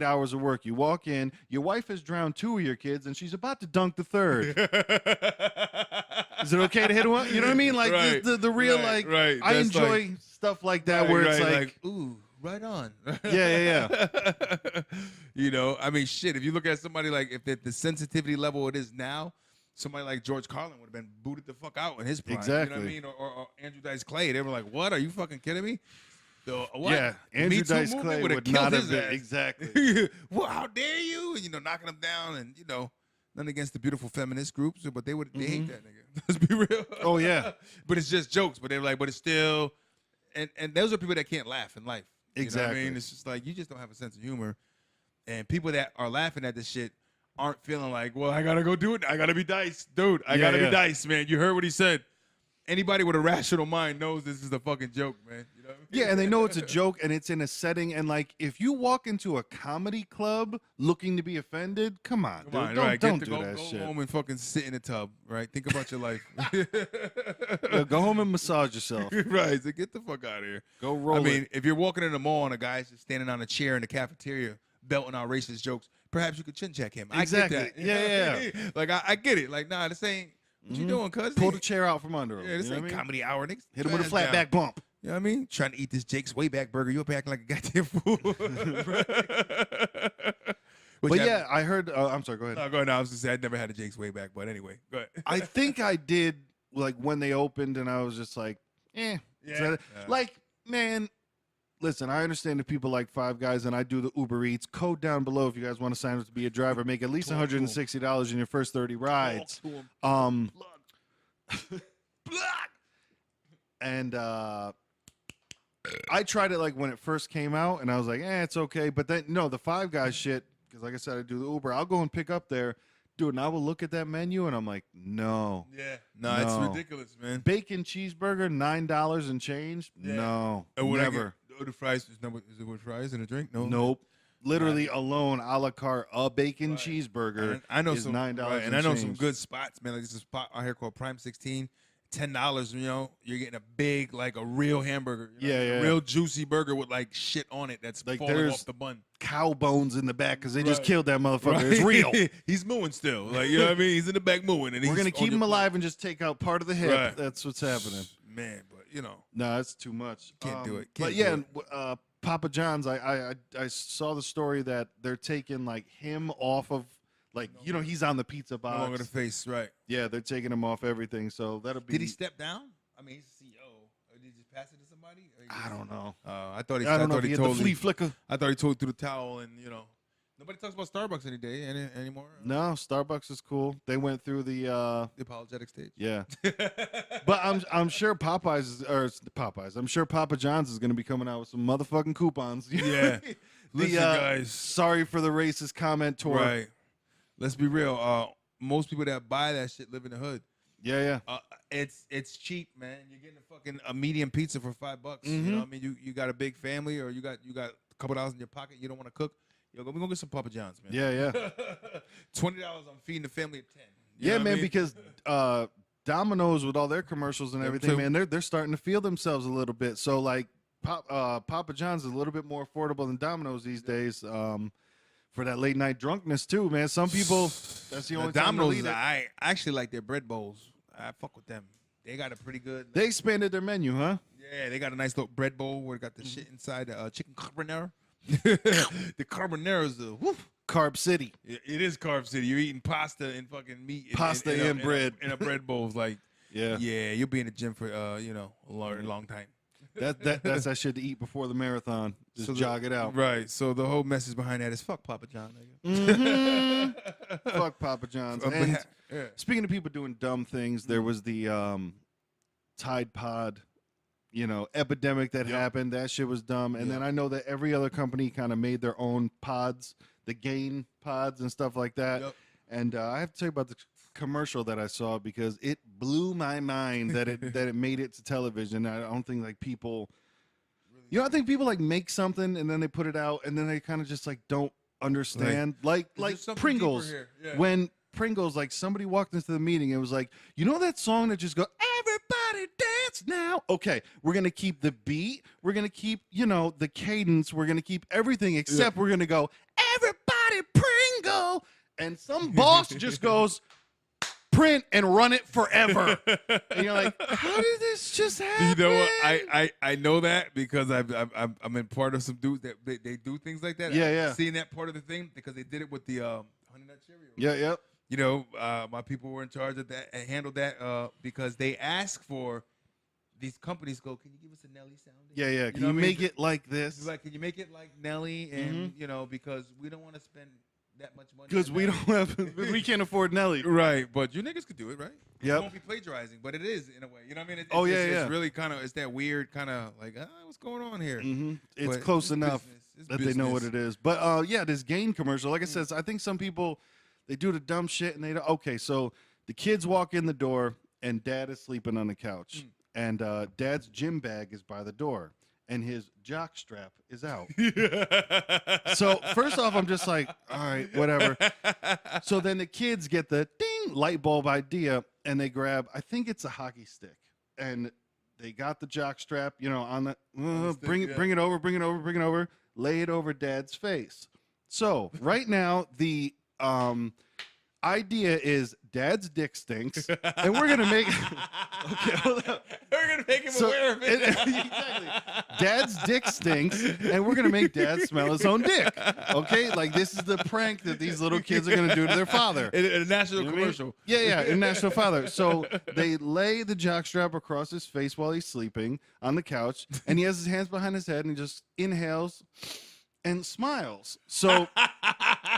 Speaker 2: hours of work, you walk in, your wife has drowned 2 of your kids, and she's about to dunk the third. Is it okay to hit a woman? You know what I mean? Like, the real, I enjoy stuff like that where it's like,
Speaker 1: ooh. Right on.
Speaker 2: Yeah.
Speaker 1: I mean, shit, if you look at somebody like, if the sensitivity level it is now, somebody like George Carlin would have been booted the fuck out in his prime.
Speaker 2: Exactly.
Speaker 1: You know what I mean? Or Andrew Dice Clay. They were like, what? Are you fucking kidding me? the what?
Speaker 2: Yeah, Andrew
Speaker 1: Me Too
Speaker 2: Dice
Speaker 1: movement
Speaker 2: Clay
Speaker 1: would've
Speaker 2: would
Speaker 1: killed
Speaker 2: not
Speaker 1: his
Speaker 2: have been
Speaker 1: ass.
Speaker 2: exactly.
Speaker 1: Well, how dare you? And, knocking him down, and nothing against the beautiful feminist groups, but they hate that nigga. Let's be real.
Speaker 2: Oh yeah,
Speaker 1: but it's just jokes. But they're like, but it's still, and those are people that can't laugh in life. You know what
Speaker 2: exactly.
Speaker 1: I mean, it's just like you just don't have a sense of humor, and people that are laughing at this shit aren't feeling like, well, I gotta go do it. I gotta be Dice, dude. I gotta be Dice, man. You heard what he said. Anybody with a rational mind knows this is a fucking joke, man. You know what I mean?
Speaker 2: Yeah, and they know it's a joke, and it's in a setting. And like, if you walk into a comedy club looking to be offended, come on, dude. Don't do that shit.
Speaker 1: Go home and fucking sit in a tub, right? Think about your life.
Speaker 2: Yeah, go home and massage yourself.
Speaker 1: Right, so get the fuck out of here.
Speaker 2: Go roll.
Speaker 1: I mean, if you're walking in the mall and a guy's just standing on a chair in the cafeteria belting out racist jokes, perhaps you could chin check him.
Speaker 2: Exactly.
Speaker 1: I get that.
Speaker 2: Yeah.
Speaker 1: Like I get it. Like, nah, this ain't. What you doing, cuz?
Speaker 2: Pull the chair out from under him.
Speaker 1: Yeah, this
Speaker 2: you know
Speaker 1: ain't
Speaker 2: what I mean?
Speaker 1: comedy hour, niggas.
Speaker 2: Hit him with a
Speaker 1: Ass
Speaker 2: flat
Speaker 1: down.
Speaker 2: back bump.
Speaker 1: You know what I mean? Trying to eat this Jake's Wayback Burger. You up acting like a goddamn fool.
Speaker 2: But yeah, I heard. I'm sorry. Go ahead.
Speaker 1: No, go ahead. No, I was gonna say I'd never had a Jake's Wayback, but anyway, go ahead.
Speaker 2: I think I did. Like when they opened, and I was just like, eh.
Speaker 1: Yeah.
Speaker 2: Like, man. Listen, I understand if people like Five Guys and I do the Uber Eats. Code down below if you guys want to sign up to be a driver. Make at least $160 in your first 30 rides. And I tried it like when it first came out, and I was like, it's okay. But then, no, the Five Guys shit, because like I said, I do the Uber. I'll go and pick up there. Dude, and I will look at that menu, and I'm like, no.
Speaker 1: Yeah. No, it's ridiculous, man.
Speaker 2: Bacon cheeseburger, $9 and change?
Speaker 1: Yeah.
Speaker 2: No,
Speaker 1: never. The fries is it with fries and a drink? No.
Speaker 2: Nope. Literally alone, a la carte, a bacon
Speaker 1: Right.
Speaker 2: cheeseburger
Speaker 1: And I know
Speaker 2: is
Speaker 1: some
Speaker 2: $9
Speaker 1: right,
Speaker 2: and
Speaker 1: I know
Speaker 2: change.
Speaker 1: some good spots, man. Like this spot out here called Prime 16. $10, you're getting a big, like a real hamburger. A real juicy burger with like shit on it that's
Speaker 2: Like,
Speaker 1: falling
Speaker 2: there's
Speaker 1: off the bun.
Speaker 2: Cow bones in the back because they just
Speaker 1: Right.
Speaker 2: killed that motherfucker.
Speaker 1: Right.
Speaker 2: It's real.
Speaker 1: He's mooing still. Like, you know what I mean? He's in the back mooing. And
Speaker 2: We're
Speaker 1: going to
Speaker 2: keep him alive and just take out part of the hip.
Speaker 1: Right.
Speaker 2: That's what's happening.
Speaker 1: Man, but
Speaker 2: No, that's too much.
Speaker 1: Can't do it.
Speaker 2: But
Speaker 1: Can't
Speaker 2: yeah,
Speaker 1: do
Speaker 2: Papa John's. I saw the story that they're taking like him off of he's on the pizza
Speaker 1: no
Speaker 2: box.
Speaker 1: longer the face, right.
Speaker 2: Yeah, they're taking him off everything. So that'll be.
Speaker 1: Did he step down? I mean, he's the CEO. Or did he just pass it to somebody?
Speaker 2: I don't know.
Speaker 1: I thought he
Speaker 2: I don't know if
Speaker 1: he
Speaker 2: he had the
Speaker 1: totally
Speaker 2: flea flicker.
Speaker 1: I thought he tore through the towel and, nobody talks about Starbucks anymore.
Speaker 2: No, Starbucks is cool. They went through the
Speaker 1: The apologetic stage.
Speaker 2: yeah. But I'm sure I'm sure Papa John's is going to be coming out with some motherfucking coupons.
Speaker 1: Yeah. Listen, guys.
Speaker 2: Sorry for the racist comment tour.
Speaker 1: Right. Let's be real. Most people that buy that shit live in the hood.
Speaker 2: Yeah.
Speaker 1: It's cheap, man. You're getting a medium pizza for $5. You know what I mean? You got a big family, or you got a couple dollars in your pocket. You don't want to cook. We're gonna get some Papa John's, man.
Speaker 2: Yeah.
Speaker 1: $20. I'm feeding the family of 10.
Speaker 2: Yeah, man. Because Domino's with all their commercials and everything, man, they're starting to feel themselves a little bit. So like, Papa John's is a little bit more affordable than Domino's these days. For that late night drunkenness too, man. Some people, that's the only time
Speaker 1: Domino's. I actually like their bread bowls. I fuck with them. They got a pretty good.
Speaker 2: They expanded their menu, huh?
Speaker 1: Yeah, they got a nice little bread bowl where it got the shit inside, chicken carbonara. The carbonara is
Speaker 2: Carb City.
Speaker 1: It is Carb City. You're eating pasta and fucking meat.
Speaker 2: And bread.
Speaker 1: In a bread bowl. Like,
Speaker 2: Yeah.
Speaker 1: you'll be in the gym for, a long time.
Speaker 2: That's that shit to eat before the marathon. Just jog it out.
Speaker 1: Right. So the whole message behind that is fuck Papa John, nigga.
Speaker 2: Mm-hmm. Fuck Papa John's. And
Speaker 1: yeah.
Speaker 2: speaking of people doing dumb things, there was the Tide Pod, epidemic that happened. That shit was dumb. And then I know that every other company kind of made their own pods, the Gain pods and stuff like that.
Speaker 1: Yep.
Speaker 2: And I have to tell you about the commercial that I saw because it blew my mind that it made it to television. I don't think like people, I think people like make something and then they put it out and then they kind of just like don't understand. Like Pringles.
Speaker 1: Yeah.
Speaker 2: When Pringles, like somebody walked into the meeting, it was like, that song that just go, everybody dance now. Okay, we're gonna keep the beat, we're gonna keep, the cadence, we're gonna keep everything except we're gonna go, everybody Pringle, and some boss just goes, print and run it forever. And you're like, how did this just happen?
Speaker 1: You know what? I know that because I'm in part of some dudes that they do things like that.
Speaker 2: Yeah.
Speaker 1: I've seen that part of the thing because they did it with the Honey Nut Cheerio.
Speaker 2: Yeah.
Speaker 1: My people were in charge of that and handled that because they asked for these companies go, can you give us a Nelly sounding?
Speaker 2: Yeah. Can
Speaker 1: know
Speaker 2: you
Speaker 1: what I mean?
Speaker 2: make it like this?
Speaker 1: It's like, can you make it like Nelly? And because we don't want to spend that much money.
Speaker 2: Because we don't have, we can't afford Nelly.
Speaker 1: Right, but you niggas could do it, right?
Speaker 2: Yep.
Speaker 1: It won't be plagiarizing, but it is in a way. You know what I mean? It's really kind of, it's that weird kind of like, what's going on here?
Speaker 2: It's
Speaker 1: But
Speaker 2: close enough that they know what
Speaker 1: business.
Speaker 2: it is. But this Gain commercial, like I said, I think some people, they do the dumb shit and they don't. Okay, so the kids walk in the door and dad is sleeping on the couch. And dad's gym bag is by the door. And his jock strap is out. So first off, I'm just like, all right, whatever. So then the kids get the ding light bulb idea, and they grab, I think it's a hockey stick, and they got the jock strap, on the bring it over, lay it over dad's face. So right now the idea is dad's dick stinks, and we're gonna make okay, hold up.
Speaker 1: We're gonna make him aware of it.
Speaker 2: Exactly. Dad's dick stinks, and we're gonna make dad smell his own dick. Okay, like this is the prank that these little kids are gonna do to their father.
Speaker 1: In a national commercial.
Speaker 2: Yeah, international father. So they lay the jockstrap across his face while he's sleeping on the couch, and he has his hands behind his head and he just inhales and smiles. So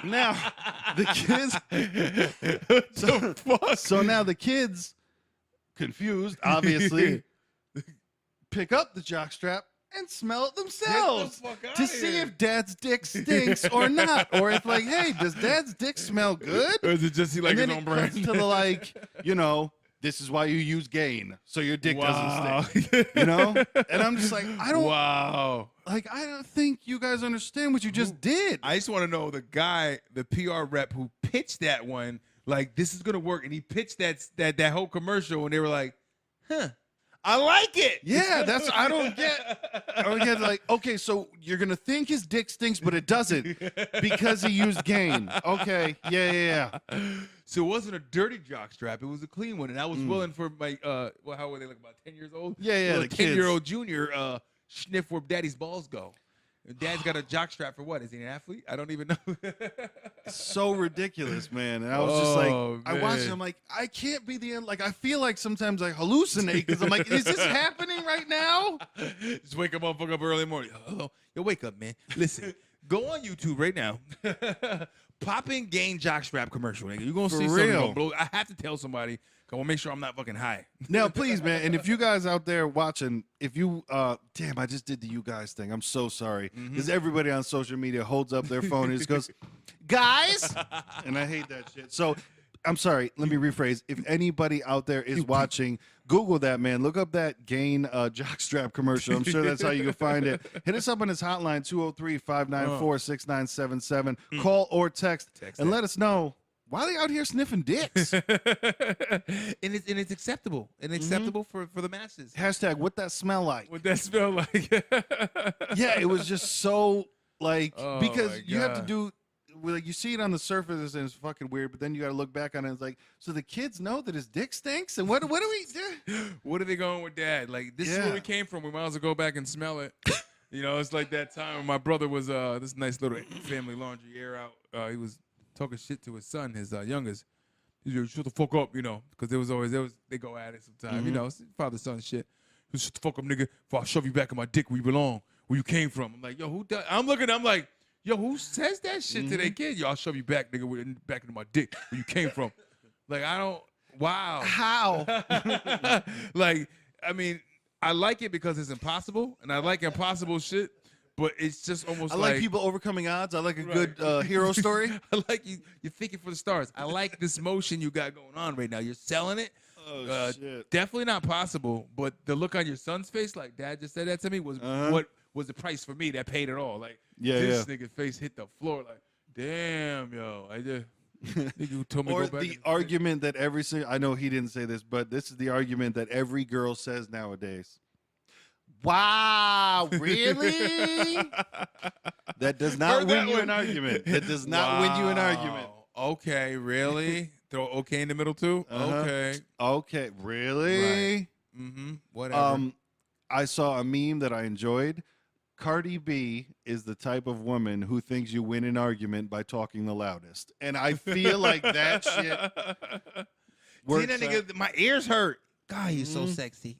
Speaker 2: now the kids so now the kids, confused, obviously, pick up the jockstrap and smell it themselves to see if dad's dick stinks or not. Or if like, hey, does dad's dick smell good?
Speaker 1: Or is it just he like his own brand?
Speaker 2: To the like, this is why you use Gain, so your dick doesn't stink. And I'm just like, I don't think you guys understand what you just did.
Speaker 1: I just want to know the guy, the PR rep who pitched that one, like this is gonna work, and he pitched that whole commercial, and they were like, I like it.
Speaker 2: Yeah, I don't get like, okay, so you're gonna think his dick stinks, but it doesn't because he used Gain. Okay, yeah.
Speaker 1: So it wasn't a dirty jockstrap; it was a clean one, and I was willing for my how were they, like about 10 years old?
Speaker 2: Yeah,
Speaker 1: the 10-year-old junior sniff where daddy's balls go. And dad's got a jockstrap for what? Is he an athlete? I don't even know.
Speaker 2: So ridiculous, man. And I was just like, I watched it, I'm like, I can't be the end. Like, I feel like sometimes I hallucinate because I'm like, is this happening right now?
Speaker 1: Just wake a motherfucker up early in the morning. Hello. Yo, wake up, man. Listen, go on YouTube right now. Pop in Gain jockstrap commercial, nigga. You're going to see something gonna blow. I have to tell somebody. I want to make sure I'm not fucking high.
Speaker 2: Now, please, man, and if you guys out there watching, if you, damn, I just did the you guys thing. I'm so sorry. Because everybody on social media holds up their phone and just goes, guys, and I hate that shit. So, I'm sorry. Let me rephrase. If anybody out there is watching, Google that, man. Look up that Gain jockstrap commercial. I'm sure that's how you can find it. Hit us up on his hotline, 203-594-6977. Call or text and let us know. Why are they out here sniffing dicks?
Speaker 1: and it's acceptable. And acceptable for the masses.
Speaker 2: Hashtag what that smell like.
Speaker 1: What that smell like.
Speaker 2: Yeah, it was just so like because you have to
Speaker 1: God.
Speaker 2: do like you see it on the surface and it's fucking weird, but then you got to look back on it. And it's like, so the kids know that his dick stinks, and what do we do?
Speaker 1: What are they going with dad? Like this is where we came from. We might as well go back and smell it. It's like that time when my brother was this nice little family laundry air out. He was talking shit to his son, his youngest. He's like, shut the fuck up, because they go at it sometimes, it's father son shit. Shut the fuck up, nigga, before I shove you back in my dick where you belong, where you came from. I'm like, yo, who does? I'm like, yo, who says that shit to their kid? Yo, I'll shove you back, nigga, back into my dick where you came from. Like, I don't. Wow.
Speaker 2: How?
Speaker 1: Like, I mean, I like it because it's impossible, and I like impossible shit. But it's just almost
Speaker 2: I like people overcoming odds. I like a good hero story.
Speaker 1: I like you're thinking for the stars. I like this motion you got going on right now. You're selling it.
Speaker 2: Oh, shit.
Speaker 1: Definitely not possible. But the look on your son's face, like dad just said that to me, was what was the price for me that paid it all. Like this nigga's face hit the floor. Like, damn, yo. I just nigga told me
Speaker 2: or
Speaker 1: go back
Speaker 2: the argument that every single, I know he didn't say this, but this is the argument that every girl says nowadays. Wow, really? That does not win you an argument. That does not win you an argument.
Speaker 1: Okay, really? Throw okay in the middle too?
Speaker 2: Okay, really?
Speaker 1: Right. Whatever.
Speaker 2: I saw a meme that I enjoyed. Cardi B is the type of woman who thinks you win an argument by talking the loudest. And I feel like that shit works.
Speaker 1: See that nigga, my ears hurt. God, you're so sexy.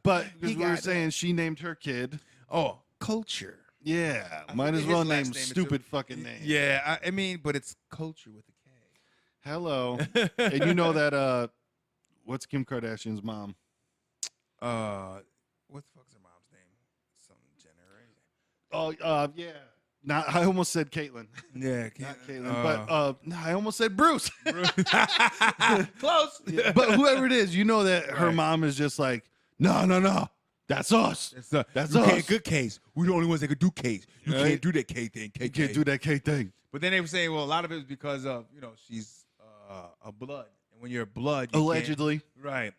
Speaker 2: But because we were saying she named her kid.
Speaker 1: Oh, Culture.
Speaker 2: Yeah, might as well name stupid fucking name.
Speaker 1: Yeah, I mean, but it's Culture with a K.
Speaker 2: Hello. And you know that, what's Kim Kardashian's mom?
Speaker 1: What the fuck's her mom's name? Some Jenner, right?
Speaker 2: Oh, yeah. Not, I almost said Caitlyn.
Speaker 1: Yeah,
Speaker 2: not Caitlyn. But no, I almost said Bruce.
Speaker 1: Close.
Speaker 2: Yeah, but whoever it is, you know that her mom is just like, no. That's us. That's us.
Speaker 1: Good K's. We're the only ones that could do K's. You can't do that K thing.
Speaker 2: You can't do that K thing.
Speaker 1: But then they were saying, well, a lot of it is because of, she's a blood. And when you're a blood,
Speaker 2: allegedly.
Speaker 1: Right.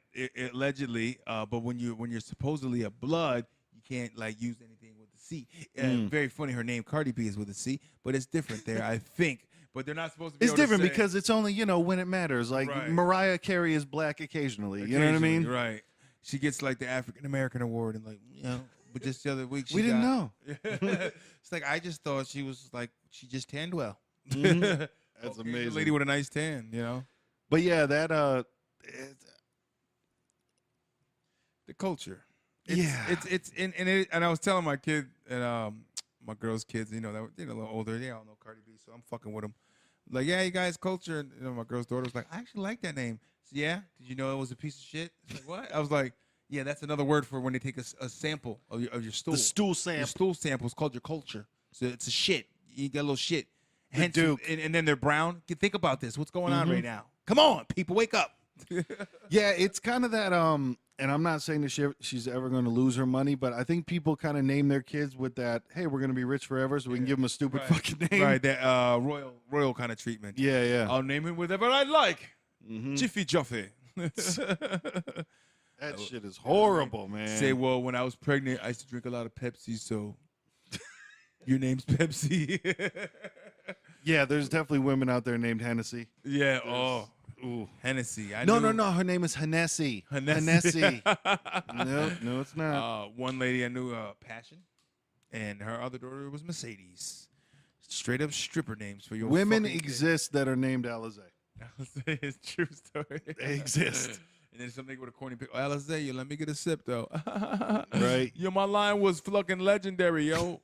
Speaker 1: Allegedly. But when you're supposedly a blood, you can't like use anything with the C. Very funny. Her name Cardi B is with a C, but it's different there, I think. But they're not supposed to be.
Speaker 2: It's different because it's only when it matters. Like Mariah Carey is black occasionally. You know what I mean?
Speaker 1: Right. She gets like the African American award and but just the other week
Speaker 2: we didn't know.
Speaker 1: It's like I just thought she was like she just tanned well.
Speaker 2: Mm-hmm. That's amazing.
Speaker 1: A lady with a nice tan,
Speaker 2: But yeah, that
Speaker 1: the culture.
Speaker 2: And
Speaker 1: I was telling my kid and my girl's kids, they're a little older. They all know Cardi B, so I'm fucking with them. Like, yeah, you guys, culture. And my girl's daughter was like, I actually like that name. So, yeah, did you know it was a piece of shit? It's like, what? I was like, yeah, that's another word for when they take a sample of your stool.
Speaker 2: The stool sample.
Speaker 1: Your stool sample is called your culture. So it's a shit. You got a little shit.
Speaker 2: Hence, Duke.
Speaker 1: And then they're brown. Think about this. What's going on right now? Come on, people, wake up.
Speaker 2: Yeah, it's kind of that. And I'm not saying that she's ever going to lose her money, but I think people kind of name their kids with that. Hey, we're going to be rich forever, so we can give them a stupid fucking name.
Speaker 1: Right, that royal kind of treatment.
Speaker 2: Yeah.
Speaker 1: I'll name him whatever I like. Jiffy Juffy.
Speaker 2: That shit is horrible, man.
Speaker 1: Say, well, when I was pregnant, I used to drink a lot of Pepsi, so your name's Pepsi.
Speaker 2: Yeah, there's definitely women out there named Hennessy.
Speaker 1: Yeah.
Speaker 2: Ooh.
Speaker 1: Hennessy.
Speaker 2: No. Her name is Hennessy. Hennessy. No, it's not.
Speaker 1: One lady I knew, Passion, and her other daughter was Mercedes. Straight up stripper names for your
Speaker 2: women exist that are named Alizé.
Speaker 1: Alizé is true story.
Speaker 2: They exist.
Speaker 1: And then something with a corny pick. Alizé, you let me get a sip though.
Speaker 2: Right.
Speaker 1: Yo, my line was fucking legendary, yo.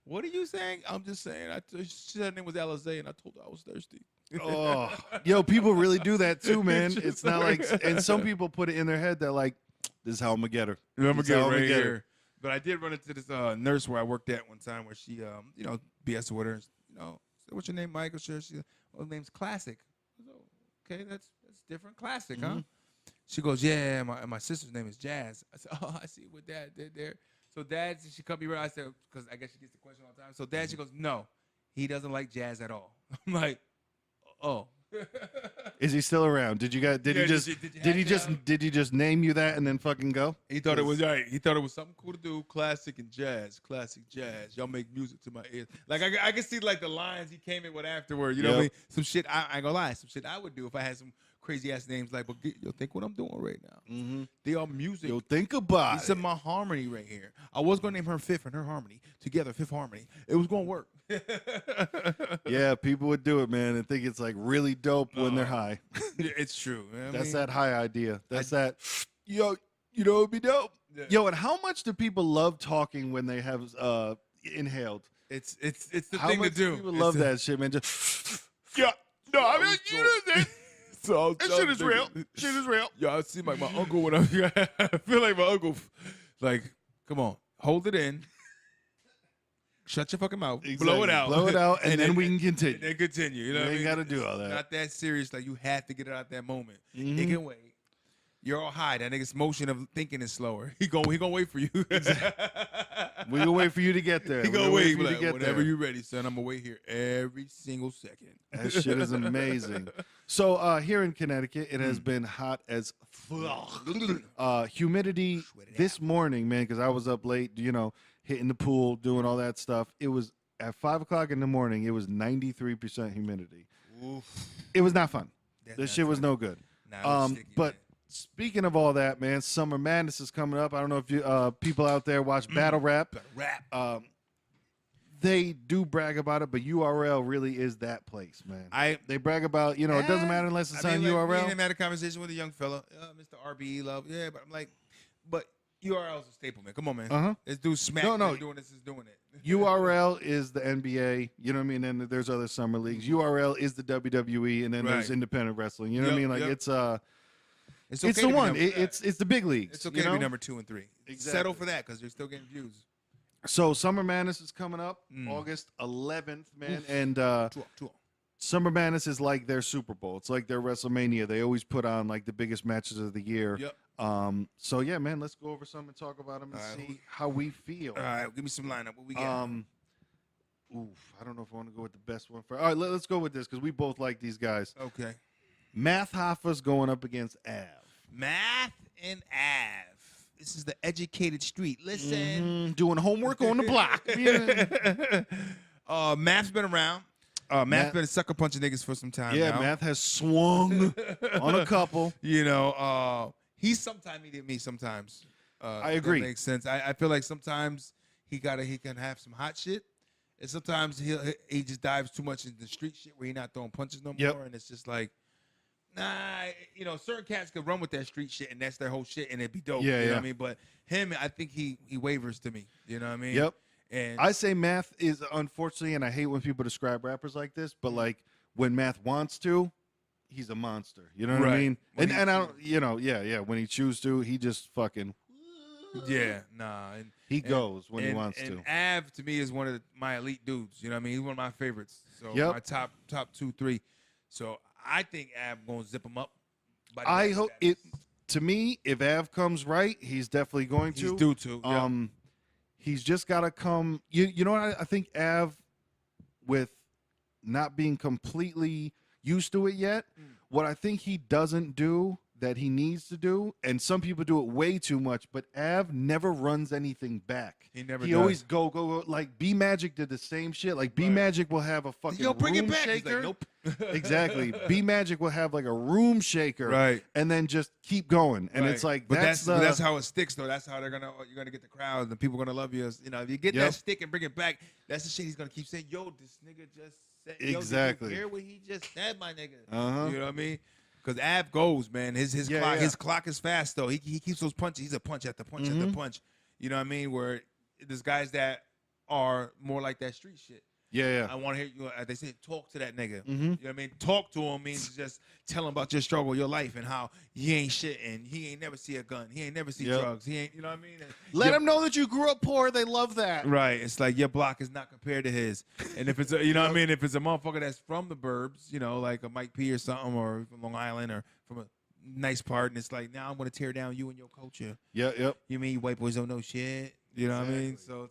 Speaker 1: What are you saying? I'm just saying. She said her name was Alizé, and I told her I was thirsty.
Speaker 2: Oh, yo, people really do that too, man. It's not like, and some people put it in their head that like, this is how I'm gonna get her.
Speaker 1: I'm gonna get her right here. But I did run into this nurse where I worked at one time, where she, BS with her. Said, what's your name, Michael? Sure. She, her name's Classic. I said, okay, that's different. Classic, huh? She goes, yeah. My sister's name is Jazz. I said, oh, I see what Dad did there. So Dad, she cut me right. I said, because I guess she gets the question all the time. So Dad, she goes, no, he doesn't like jazz at all. I'm like, oh.
Speaker 2: Is he still around? Did he just name you that and then fucking go?
Speaker 1: He thought it was right. He thought it was something cool to do. Classic jazz. Y'all make music to my ears. Like I can see like the lines he came in with afterward. You know what I mean? Some shit I ain't gonna lie. Some shit I would do if I had some crazy ass names like, but yo, think what I'm doing right now. They are music.
Speaker 2: Yo, think about it.
Speaker 1: It's in my harmony right here. I was gonna name her Fifth and her harmony together, Fifth Harmony. It was gonna work.
Speaker 2: Yeah, people would do it, man, and think it's like really dope when they're high.
Speaker 1: It's true.
Speaker 2: That's that high idea. That's that. Yo, it'd be dope. Yeah. Yo, and how much do people love talking when they have inhaled?
Speaker 1: It's the thing to do.
Speaker 2: People love that shit, man. Just
Speaker 1: yeah. No, I mean you know that. So
Speaker 2: that shit is real. Shit is real.
Speaker 1: Yo, I see like my uncle when I feel like my uncle. Like, come on, hold it in. Shut your fucking mouth.
Speaker 2: Exactly.
Speaker 1: Blow it out,
Speaker 2: and then we can continue.
Speaker 1: And then continue. You know what I mean?
Speaker 2: Got to do all that.
Speaker 1: Not that serious. Like you have to get it out that moment. It can wait. You're all high. That nigga's motion of thinking is slower. He gonna wait for you.
Speaker 2: We gonna wait for you to get there.
Speaker 1: He gonna wait for you to get whenever you're ready, son. I'm gonna wait here every single second.
Speaker 2: That shit is amazing. So here in Connecticut, it has been hot as fuck. Humidity this morning, man, because I was up late, hitting the pool, doing all that stuff. It was at 5 o'clock in the morning. It was 93% humidity. Oof. It was not fun. This shit was no good. But speaking of all that, man, Summer Madness is coming up. I don't know if you people out there watch Battle Rap. they do brag about it, but URL really is that place, man. They brag about, it doesn't matter unless it's on URL.
Speaker 1: Me and him had a conversation with a young fella, Mr. RBE Love. Yeah, but I'm like, but URL is a staple, man. Come on, man. This dude smack doing this is doing it.
Speaker 2: URL is the NBA, you know what I mean? And there's other summer leagues. URL is the WWE, and then there's independent wrestling. You know what I mean? Like it's okay the one. It's the big leagues.
Speaker 1: It's okay to be number 2 and 3. Exactly. Settle for that because you're still getting views.
Speaker 2: So Summer Madness is coming up August 11th, man. Oof. And Summer Madness is like their Super Bowl. It's like their WrestleMania. They always put on like the biggest matches of the year.
Speaker 1: Yep.
Speaker 2: So yeah, man, let's go over some and talk about them and see how we feel.
Speaker 1: All right, give me some lineup. What we got?
Speaker 2: I don't know if I want to go with the best one for. All right, let's go with this because we both like these guys.
Speaker 1: Okay.
Speaker 2: Math Hoffa's going up against Av.
Speaker 1: Math and Av. This is the educated street. Listen.
Speaker 2: Doing homework on the block.
Speaker 1: Math's been around. Math's been sucker punching niggas for some time now.
Speaker 2: Yeah, Math has swung on a couple.
Speaker 1: He's sometime he did me sometimes.
Speaker 2: I agree.
Speaker 1: That makes sense. I feel like sometimes he can have some hot shit, and sometimes he just dives too much into the street shit where he's not throwing punches no more, and it's just like, nah, certain cats could run with that street shit and that's their whole shit and it'd be dope. You know what I mean? But him, I think he wavers to me. You know what I mean?
Speaker 2: Yep.
Speaker 1: And
Speaker 2: I say Math is, unfortunately, and I hate when people describe rappers like this, but like when Math wants to, he's a monster. You know what I mean? And I don't, when he chooses to, he just fucking he goes when he wants to.
Speaker 1: And Av to me is one of my elite dudes. You know what I mean? He's one of my favorites. So my top 2, 3. So I think Av gonna zip him up.
Speaker 2: I hope it. To me, if Av comes right, he's definitely going to.
Speaker 1: He's due to.
Speaker 2: He's just got to come. You know what? I think Av, with not being completely used to it yet, what I think he doesn't do that he needs to do, and some people do it way too much, but Av never runs anything back.
Speaker 1: He never.
Speaker 2: He
Speaker 1: does.
Speaker 2: always go. Like B Magic did the same shit. Like B Magic will have a fucking
Speaker 1: bring
Speaker 2: room
Speaker 1: it back.
Speaker 2: shaker.
Speaker 1: He's like, nope.
Speaker 2: Exactly. B Magic will have like a room shaker,
Speaker 1: right,
Speaker 2: and then just keep going. And it's like
Speaker 1: that's how it sticks, though. That's how you're gonna get the crowd. The people are gonna love you. If you get that stick and bring it back, that's the shit he's gonna keep saying. Yo, this nigga just said.
Speaker 2: Exactly.
Speaker 1: Did you hear what he just said, my nigga? You know what I mean? Because Av goes, man. His clock is fast though. He keeps those punches. He's a punch after punch after punch. You know what I mean? Where there's guys that are more like that street shit.
Speaker 2: Yeah.
Speaker 1: I want to hear you. They say talk to that nigga. You know what I mean? Talk to him means just tell him about your struggle, your life, and how he ain't shit and he ain't never see a gun. He ain't never see drugs. He ain't. You know what I mean? And
Speaker 2: let him know that you grew up poor. They love that.
Speaker 1: Right. It's like your block is not compared to his. And if it's you know what I mean? If it's a motherfucker that's from the burbs, like a Mike P or something, or from Long Island or from a nice part, and it's like now I'm gonna tear down you and your culture.
Speaker 2: Yep.
Speaker 1: You mean white boys don't know shit? You know what I mean? So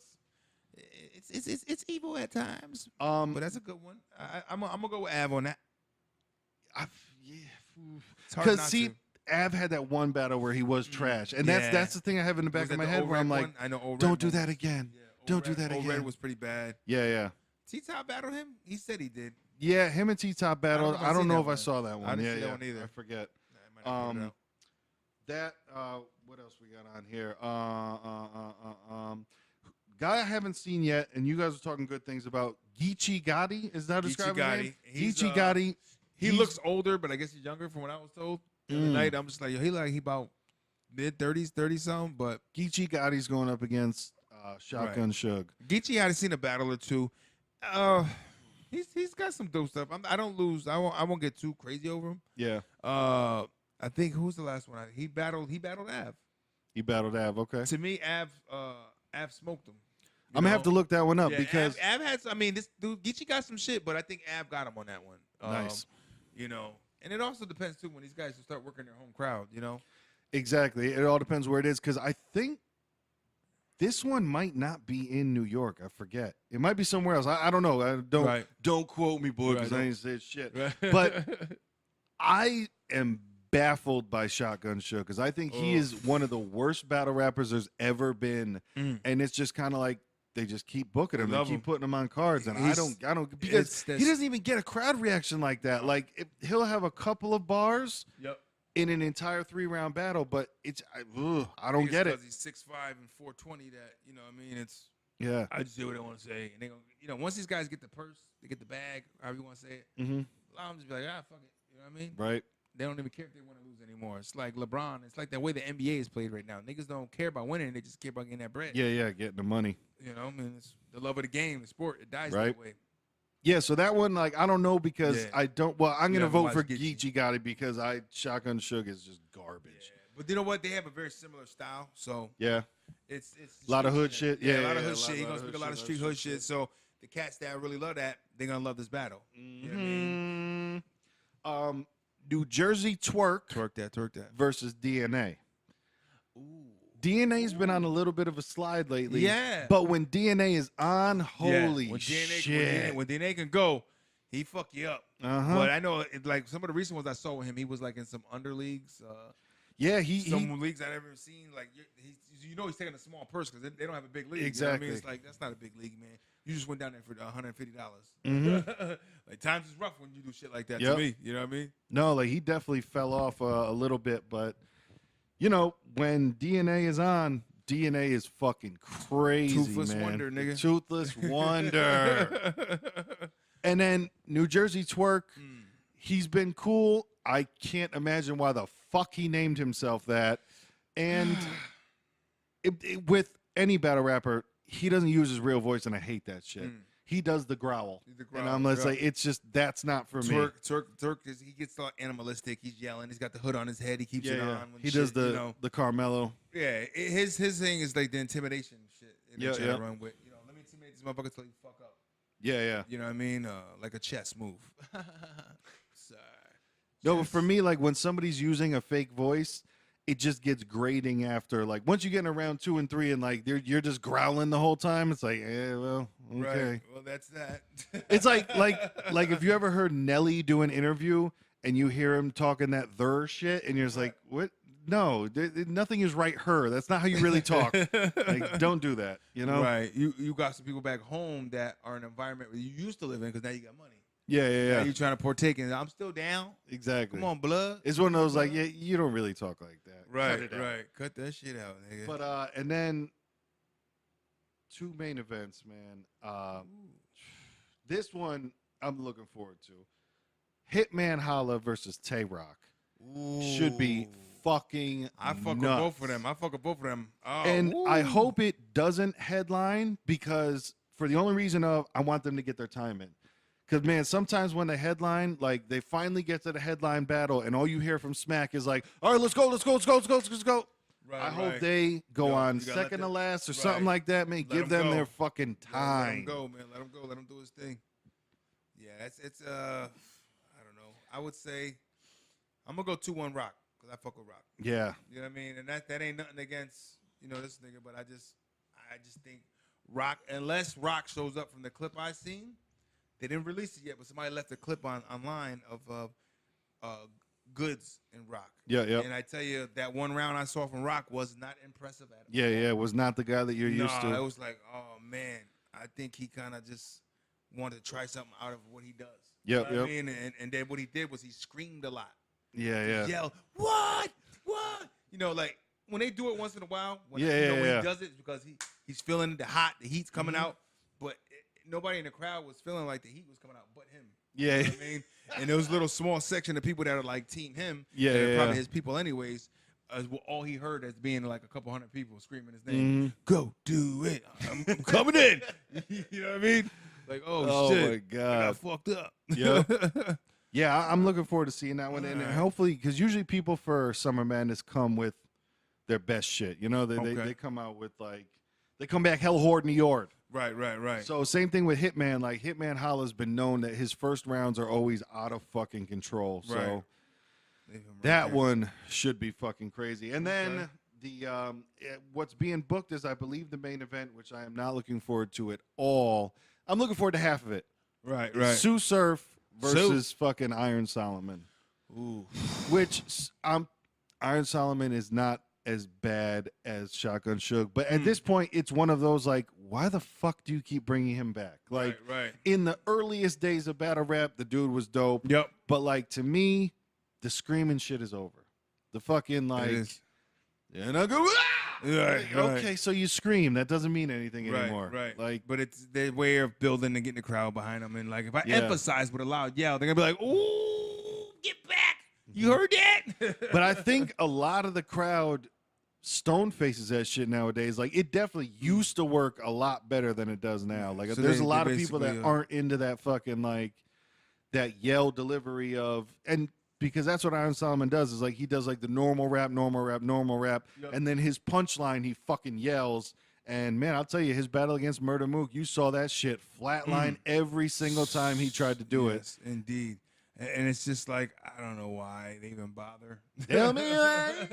Speaker 1: it's evil at times. But that's a good one. I'm gonna go with Av on that.
Speaker 2: Because see, Av had that one battle where he was trash, and that's the thing I have in the back of my head where I'm like, don't do that again. Don't do that again.
Speaker 1: Red was pretty bad.
Speaker 2: Yeah.
Speaker 1: T-Top battled him. He said he did.
Speaker 2: Yeah, him and T-Top battled. I don't know if I saw that one.
Speaker 1: I didn't see that one either.
Speaker 2: I forget. That what else we got on here? Guy I haven't seen yet, and you guys are talking good things about. Geechee Gotti, is that described? Geechee Gotti.
Speaker 1: He looks older, but I guess he's younger from what I was told. The other night, I'm just like, he about mid-30s, 30-something, but
Speaker 2: Geechee Gotti's going up against Shotgun Suge.
Speaker 1: Geechee had seen a battle or two. He's got some dope stuff. I don't lose. I won't get too crazy over him.
Speaker 2: Yeah.
Speaker 1: I think who's the last one? He battled Av.
Speaker 2: He battled Av. Okay.
Speaker 1: To me, Av smoked him.
Speaker 2: I'm gonna have to look that one up because
Speaker 1: Av has. I mean, this dude Geechee got some shit, but I think Av got him on that one.
Speaker 2: Nice.
Speaker 1: And it also depends too when these guys will start working their home crowd.
Speaker 2: Exactly. It all depends where it is because I think this one might not be in New York. I forget. It might be somewhere else. I don't know. Don't quote me, boy, because I ain't say shit. Right. But I am baffled by Shotgun Suge because I think he is one of the worst battle rappers there's ever been, and it's just kind of like they just keep booking him, they keep putting him on cards, and I don't because he doesn't even get a crowd reaction like that. Like he'll have a couple of bars in an entire 3-round battle, but I don't get it.
Speaker 1: He's 6'5" and 420. That what I mean.
Speaker 2: Yeah.
Speaker 1: I just say what I want to say, and they gonna, once these guys get the purse, they get the bag, however you want to say it.
Speaker 2: Mm-hmm.
Speaker 1: A lot of them just be like, fuck it. You know what I mean?
Speaker 2: Right.
Speaker 1: They don't even care if they want to lose anymore. It's like LeBron. It's like the way the NBA is played right now. Niggas don't care about winning. They just care about getting that bread.
Speaker 2: Yeah, getting the money.
Speaker 1: You know, I mean, it's the love of the game, the sport. It dies
Speaker 2: Right.
Speaker 1: that way.
Speaker 2: Yeah, so that one, like, I don't know because I don't. Well, I'm gonna vote for
Speaker 1: Geechee.
Speaker 2: Geechee Gotti because Shotgun Suge is just garbage.
Speaker 1: Yeah. But you know what? They have a very similar style. So
Speaker 2: yeah,
Speaker 1: it's
Speaker 2: a lot of hood shit. Yeah,
Speaker 1: a lot of hood shit. He's gonna speak a lot of street hood shit. So the cats that really love that, they're gonna love this battle.
Speaker 2: Mm-hmm.
Speaker 1: You know what I mean?
Speaker 2: New Jersey Twerk
Speaker 1: Twerk that
Speaker 2: versus DNA.
Speaker 1: Ooh.
Speaker 2: DNA's been on a little bit of a slide lately.
Speaker 1: Yeah.
Speaker 2: But when DNA is on, holy
Speaker 1: when
Speaker 2: shit.
Speaker 1: When DNA can go, he fuck you up.
Speaker 2: Uh-huh.
Speaker 1: But I know, like, some of the recent ones I saw with him, he was, like, in some underleagues.
Speaker 2: Yeah,
Speaker 1: some leagues I've never seen. Like, he's taking a small purse because they don't have a big league.
Speaker 2: Exactly.
Speaker 1: You know what I mean? It's like, that's not a big league, man. You just went down there for $150.
Speaker 2: Mm-hmm.
Speaker 1: Like, times is rough when you do shit like that
Speaker 2: Yep.
Speaker 1: to me. You know what I mean?
Speaker 2: No, like, he definitely fell off a little bit. But, you know, when DNA is on, DNA is fucking crazy,
Speaker 1: Toothless
Speaker 2: man.
Speaker 1: wonder, nigga.
Speaker 2: Toothless wonder. And then New Jersey Twerk, he's been cool. I can't imagine why the fuck he named himself that. And with any battle rapper, he doesn't use his real voice, and I hate that shit. He does the growl. And I'm just like, it's just, that's not for me.
Speaker 1: Twerk he gets all animalistic. He's yelling. He's got the hood on his head. He keeps it on.
Speaker 2: He does the Carmelo.
Speaker 1: Yeah, his thing is like the intimidation shit.
Speaker 2: Yeah.
Speaker 1: Run with. Let me intimidate this motherfucker till you fuck up.
Speaker 2: Yeah.
Speaker 1: You know what I mean? Like a chess move. Sorry.
Speaker 2: No, but for me, like when somebody's using a fake voice, it just gets grating after. Like once you get in round 2 and 3 and like you're just growling the whole time, it's like, well, okay.
Speaker 1: Right. Well, that's that.
Speaker 2: It's like if you ever heard Nelly do an interview and you hear him talking that there shit and you're just like, what? No, nothing is right. That's not how you really talk. Like, don't do that. You know?
Speaker 1: Right. You got some people back home that are in an environment where you used to live in because now you got money.
Speaker 2: Yeah.
Speaker 1: Now you trying to partake in it. I'm still down.
Speaker 2: Exactly.
Speaker 1: Come on, blood.
Speaker 2: It's one of those like, yeah, you don't really talk like that.
Speaker 1: Right. Cut that shit out, nigga.
Speaker 2: But and then 2 main events, man. This one I'm looking forward to. Hitman Holla versus Tay Rock. Should be fucking
Speaker 1: I fuck
Speaker 2: nuts.
Speaker 1: with both of them. Oh,
Speaker 2: and I hope it doesn't headline because for the only reason of I want them to get their time in. Because, man, sometimes when they headline, like, they finally get to the headline battle, and all you hear from Smack is like, all right, let's go.
Speaker 1: Right,
Speaker 2: I hope they go on second to last or something like that, man. Give them their fucking time.
Speaker 1: Let him go, man. Let him go. Let him do his thing. Yeah, it's I don't know. I would say I'm going to go 2-1 Rock because I fuck with Rock.
Speaker 2: Yeah.
Speaker 1: You know what I mean? And that ain't nothing against, this nigga, but I just think Rock, unless Rock shows up from the clip I seen, they didn't release it yet, but somebody left a clip online of Goods and Rock.
Speaker 2: Yeah.
Speaker 1: And I tell you, that one round I saw from Rock was not impressive at all.
Speaker 2: Yeah. It was not the guy that you're used to.
Speaker 1: It was like, oh, man, I think he kind of just wanted to try something out of what he does.
Speaker 2: Yep.
Speaker 1: You know what I mean? And then what he did was he screamed a lot.
Speaker 2: Yeah.
Speaker 1: He yelled, what? Like when they do it once in a while, when he does it, it's because he's feeling the heat's coming out, but nobody in the crowd was feeling like the heat was coming out but him.
Speaker 2: Yeah.
Speaker 1: You know what I mean? And there was a little small section of people that are like team him.
Speaker 2: Yeah.
Speaker 1: Probably his people anyways. All he heard as being like a couple hundred people screaming his name. Go do it. I'm coming in. You know what I mean? Like, oh shit.
Speaker 2: Oh my God.
Speaker 1: I got fucked up.
Speaker 2: Yep. Yeah, I'm looking forward to seeing that one. And hopefully, because usually people for Summer Madness come with their best shit. You know, they come out with like, they come back hell hard in the yard.
Speaker 1: Right.
Speaker 2: So same thing with Hitman. Like Hitman Holla's been known that his first rounds are always out of fucking control. So that one should be fucking crazy. And then the what's being booked is I believe the main event, which I am not looking forward to at all. I'm looking forward to half of it.
Speaker 1: Right.
Speaker 2: Sue Surf versus fucking Iron Solomon.
Speaker 1: Ooh.
Speaker 2: Which Iron Solomon is not as bad as Shotgun Suge, but at this point, it's one of those like, why the fuck do you keep bringing him back? Like, in the earliest days of battle rap, the dude was dope.
Speaker 1: Yep.
Speaker 2: But like to me, the screaming shit is over. The fucking like, and I go, ah!
Speaker 1: Right,
Speaker 2: Okay, so you scream. That doesn't mean anything
Speaker 1: right,
Speaker 2: anymore.
Speaker 1: right.
Speaker 2: Like,
Speaker 1: But it's their way of building and getting the crowd behind them. And like, if I
Speaker 2: Yeah.
Speaker 1: emphasize with a loud yell, they're gonna be like, "Ooh, get back! You heard that?"
Speaker 2: but I think a lot of the crowd stone faces that shit nowadays. Like, it definitely used to work a lot better than it does now. Like,
Speaker 1: So
Speaker 2: there's
Speaker 1: they
Speaker 2: a lot of people that
Speaker 1: basically,
Speaker 2: aren't into that fucking like that yell delivery of and. Because that's what Iron Solomon does is like he does like the normal rap,
Speaker 1: Yep.
Speaker 2: and then his punchline he fucking yells. And man, I'll tell you, his battle against Murder Mook, you saw that shit flatline every single time he tried to do it.
Speaker 1: Yes, indeed. And it's just like, I don't know why they even bother.
Speaker 2: Tell me why.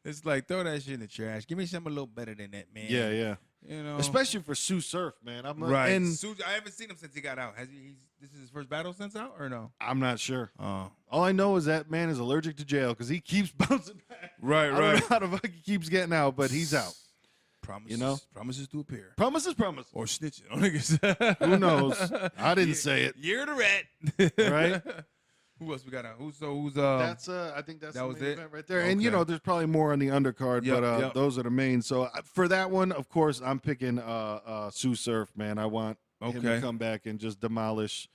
Speaker 1: It's like, throw that shit in the trash. Give me something a little better than that, man.
Speaker 2: Yeah, yeah.
Speaker 1: You know,
Speaker 2: Especially for Sue Surf, man. I'm like,
Speaker 1: right.
Speaker 2: and
Speaker 1: I haven't seen him since he got out. Has he? This is his first battle since out, or no?
Speaker 2: I'm not sure.
Speaker 1: Oh,
Speaker 2: All I know is that man is allergic to jail because he keeps bouncing back.
Speaker 1: right,
Speaker 2: I don't know how the fuck he keeps getting out, but he's out.
Speaker 1: Promises, promises to appear,
Speaker 2: Promises.
Speaker 1: or snitching on niggas.
Speaker 2: Who knows? I didn't say it.
Speaker 1: Year of the rat,
Speaker 2: Right?
Speaker 1: Who else we got out? Who's
Speaker 2: That's I think that's
Speaker 1: that
Speaker 2: the
Speaker 1: was
Speaker 2: main
Speaker 1: it?
Speaker 2: event right there. And you
Speaker 1: Okay.
Speaker 2: know, there's probably more on the undercard,
Speaker 1: Yep,
Speaker 2: but
Speaker 1: yep.
Speaker 2: those are the main. So for that one, of course, I'm picking Sue Surf, man. I want him to
Speaker 1: Okay.
Speaker 2: come back and just demolish,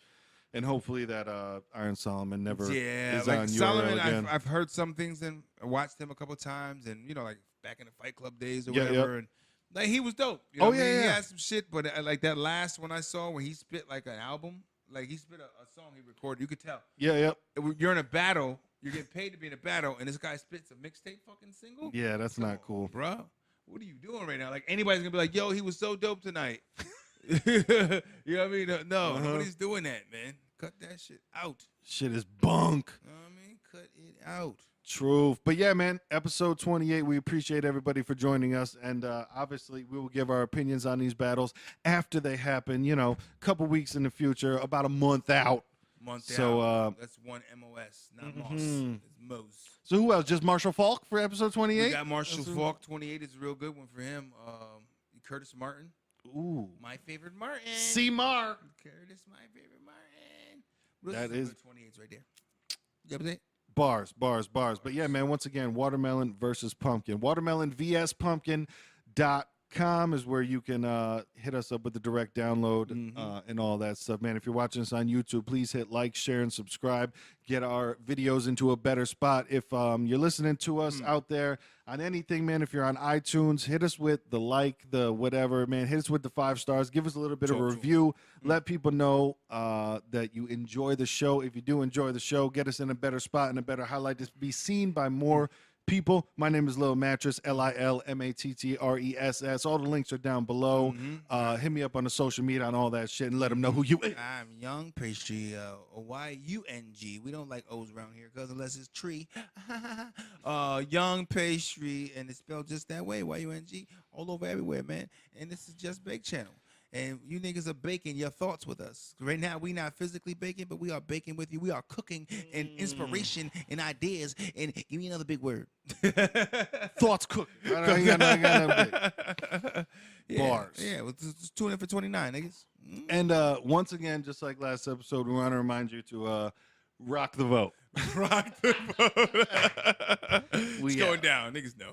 Speaker 2: and hopefully that Iron Solomon never
Speaker 1: Yeah,
Speaker 2: is
Speaker 1: like
Speaker 2: on
Speaker 1: Solomon,
Speaker 2: URL again.
Speaker 1: I've heard some things and I watched him a couple times, and you know, like back in the Fight Club days or
Speaker 2: Yeah,
Speaker 1: whatever, and like he was dope. You know
Speaker 2: Oh,
Speaker 1: what I mean?
Speaker 2: yeah,
Speaker 1: He
Speaker 2: yeah.
Speaker 1: had some shit, but like that last one I saw where he spit like an album, like he spit a song he recorded. You could tell
Speaker 2: Yeah.
Speaker 1: you're in a battle, you're getting paid to be in a battle, and this guy spits a mixtape fucking single.
Speaker 2: Yeah, that's
Speaker 1: Come
Speaker 2: not
Speaker 1: on,
Speaker 2: cool.
Speaker 1: bro. What are you doing right now? Like anybody's gonna be like, "Yo, he was so dope tonight." You know what I mean? No, nobody's doing that, man. Cut that shit out.
Speaker 2: Shit is bunk.
Speaker 1: You know what I mean? Cut it out.
Speaker 2: Truth. But yeah, man, episode 28, we appreciate everybody for joining us. And obviously, we will give our opinions on these battles after they happen, you know, a couple weeks in the future, about a month out. So,
Speaker 1: out. That's one MOS, not Moss. It's Mose.
Speaker 2: So who else? Just Marshall Falk for episode 28?
Speaker 1: We got Marshall Falk. 28 is a real good one for him. Curtis Martin.
Speaker 2: Ooh.
Speaker 1: My favorite Martin.
Speaker 2: C-Mar.
Speaker 1: Curtis, my favorite Martin. Well,
Speaker 2: That
Speaker 1: this
Speaker 2: is-
Speaker 1: 28's right there. You know what I'm saying?
Speaker 2: Bars. But yeah, man, once again, watermelon versus pumpkin. Watermelonvspumpkin.com is where you can hit us up with the direct download and all that stuff. Man, if you're watching us on YouTube, please hit like, share, and subscribe. Get our videos into a better spot. If you're listening to us out there on anything, man, if you're on iTunes, hit us with the like, the whatever, man. Hit us with the 5 stars. Give us a little bit of a review. Let people know that you enjoy the show. If you do enjoy the show, get us in a better spot and a better highlight to be seen by more people. My name is Lil Mattress, LILMATTRESS. All the links are down below. Hit me up on the social media on all that shit and let them know who you is.
Speaker 1: I'm Young Pastry, Y-U-N-G. We don't like O's around here because unless it's tree. Young Pastry, and it's spelled just that way, Y-U-N-G, all over everywhere, man. And this is Just Bake Channel. And you niggas are baking your thoughts with us. Right now, we not physically baking, but we are baking with you. We are cooking and inspiration and ideas. And give me another big word.
Speaker 2: Thoughts cooking. I ain't got nothing big.
Speaker 1: Yeah,
Speaker 2: Bars.
Speaker 1: Yeah, well, just tune in for 29, niggas.
Speaker 2: And once again, just like last episode, we want to remind you to rock the vote.
Speaker 1: Rock the vote. It's going down. Niggas know.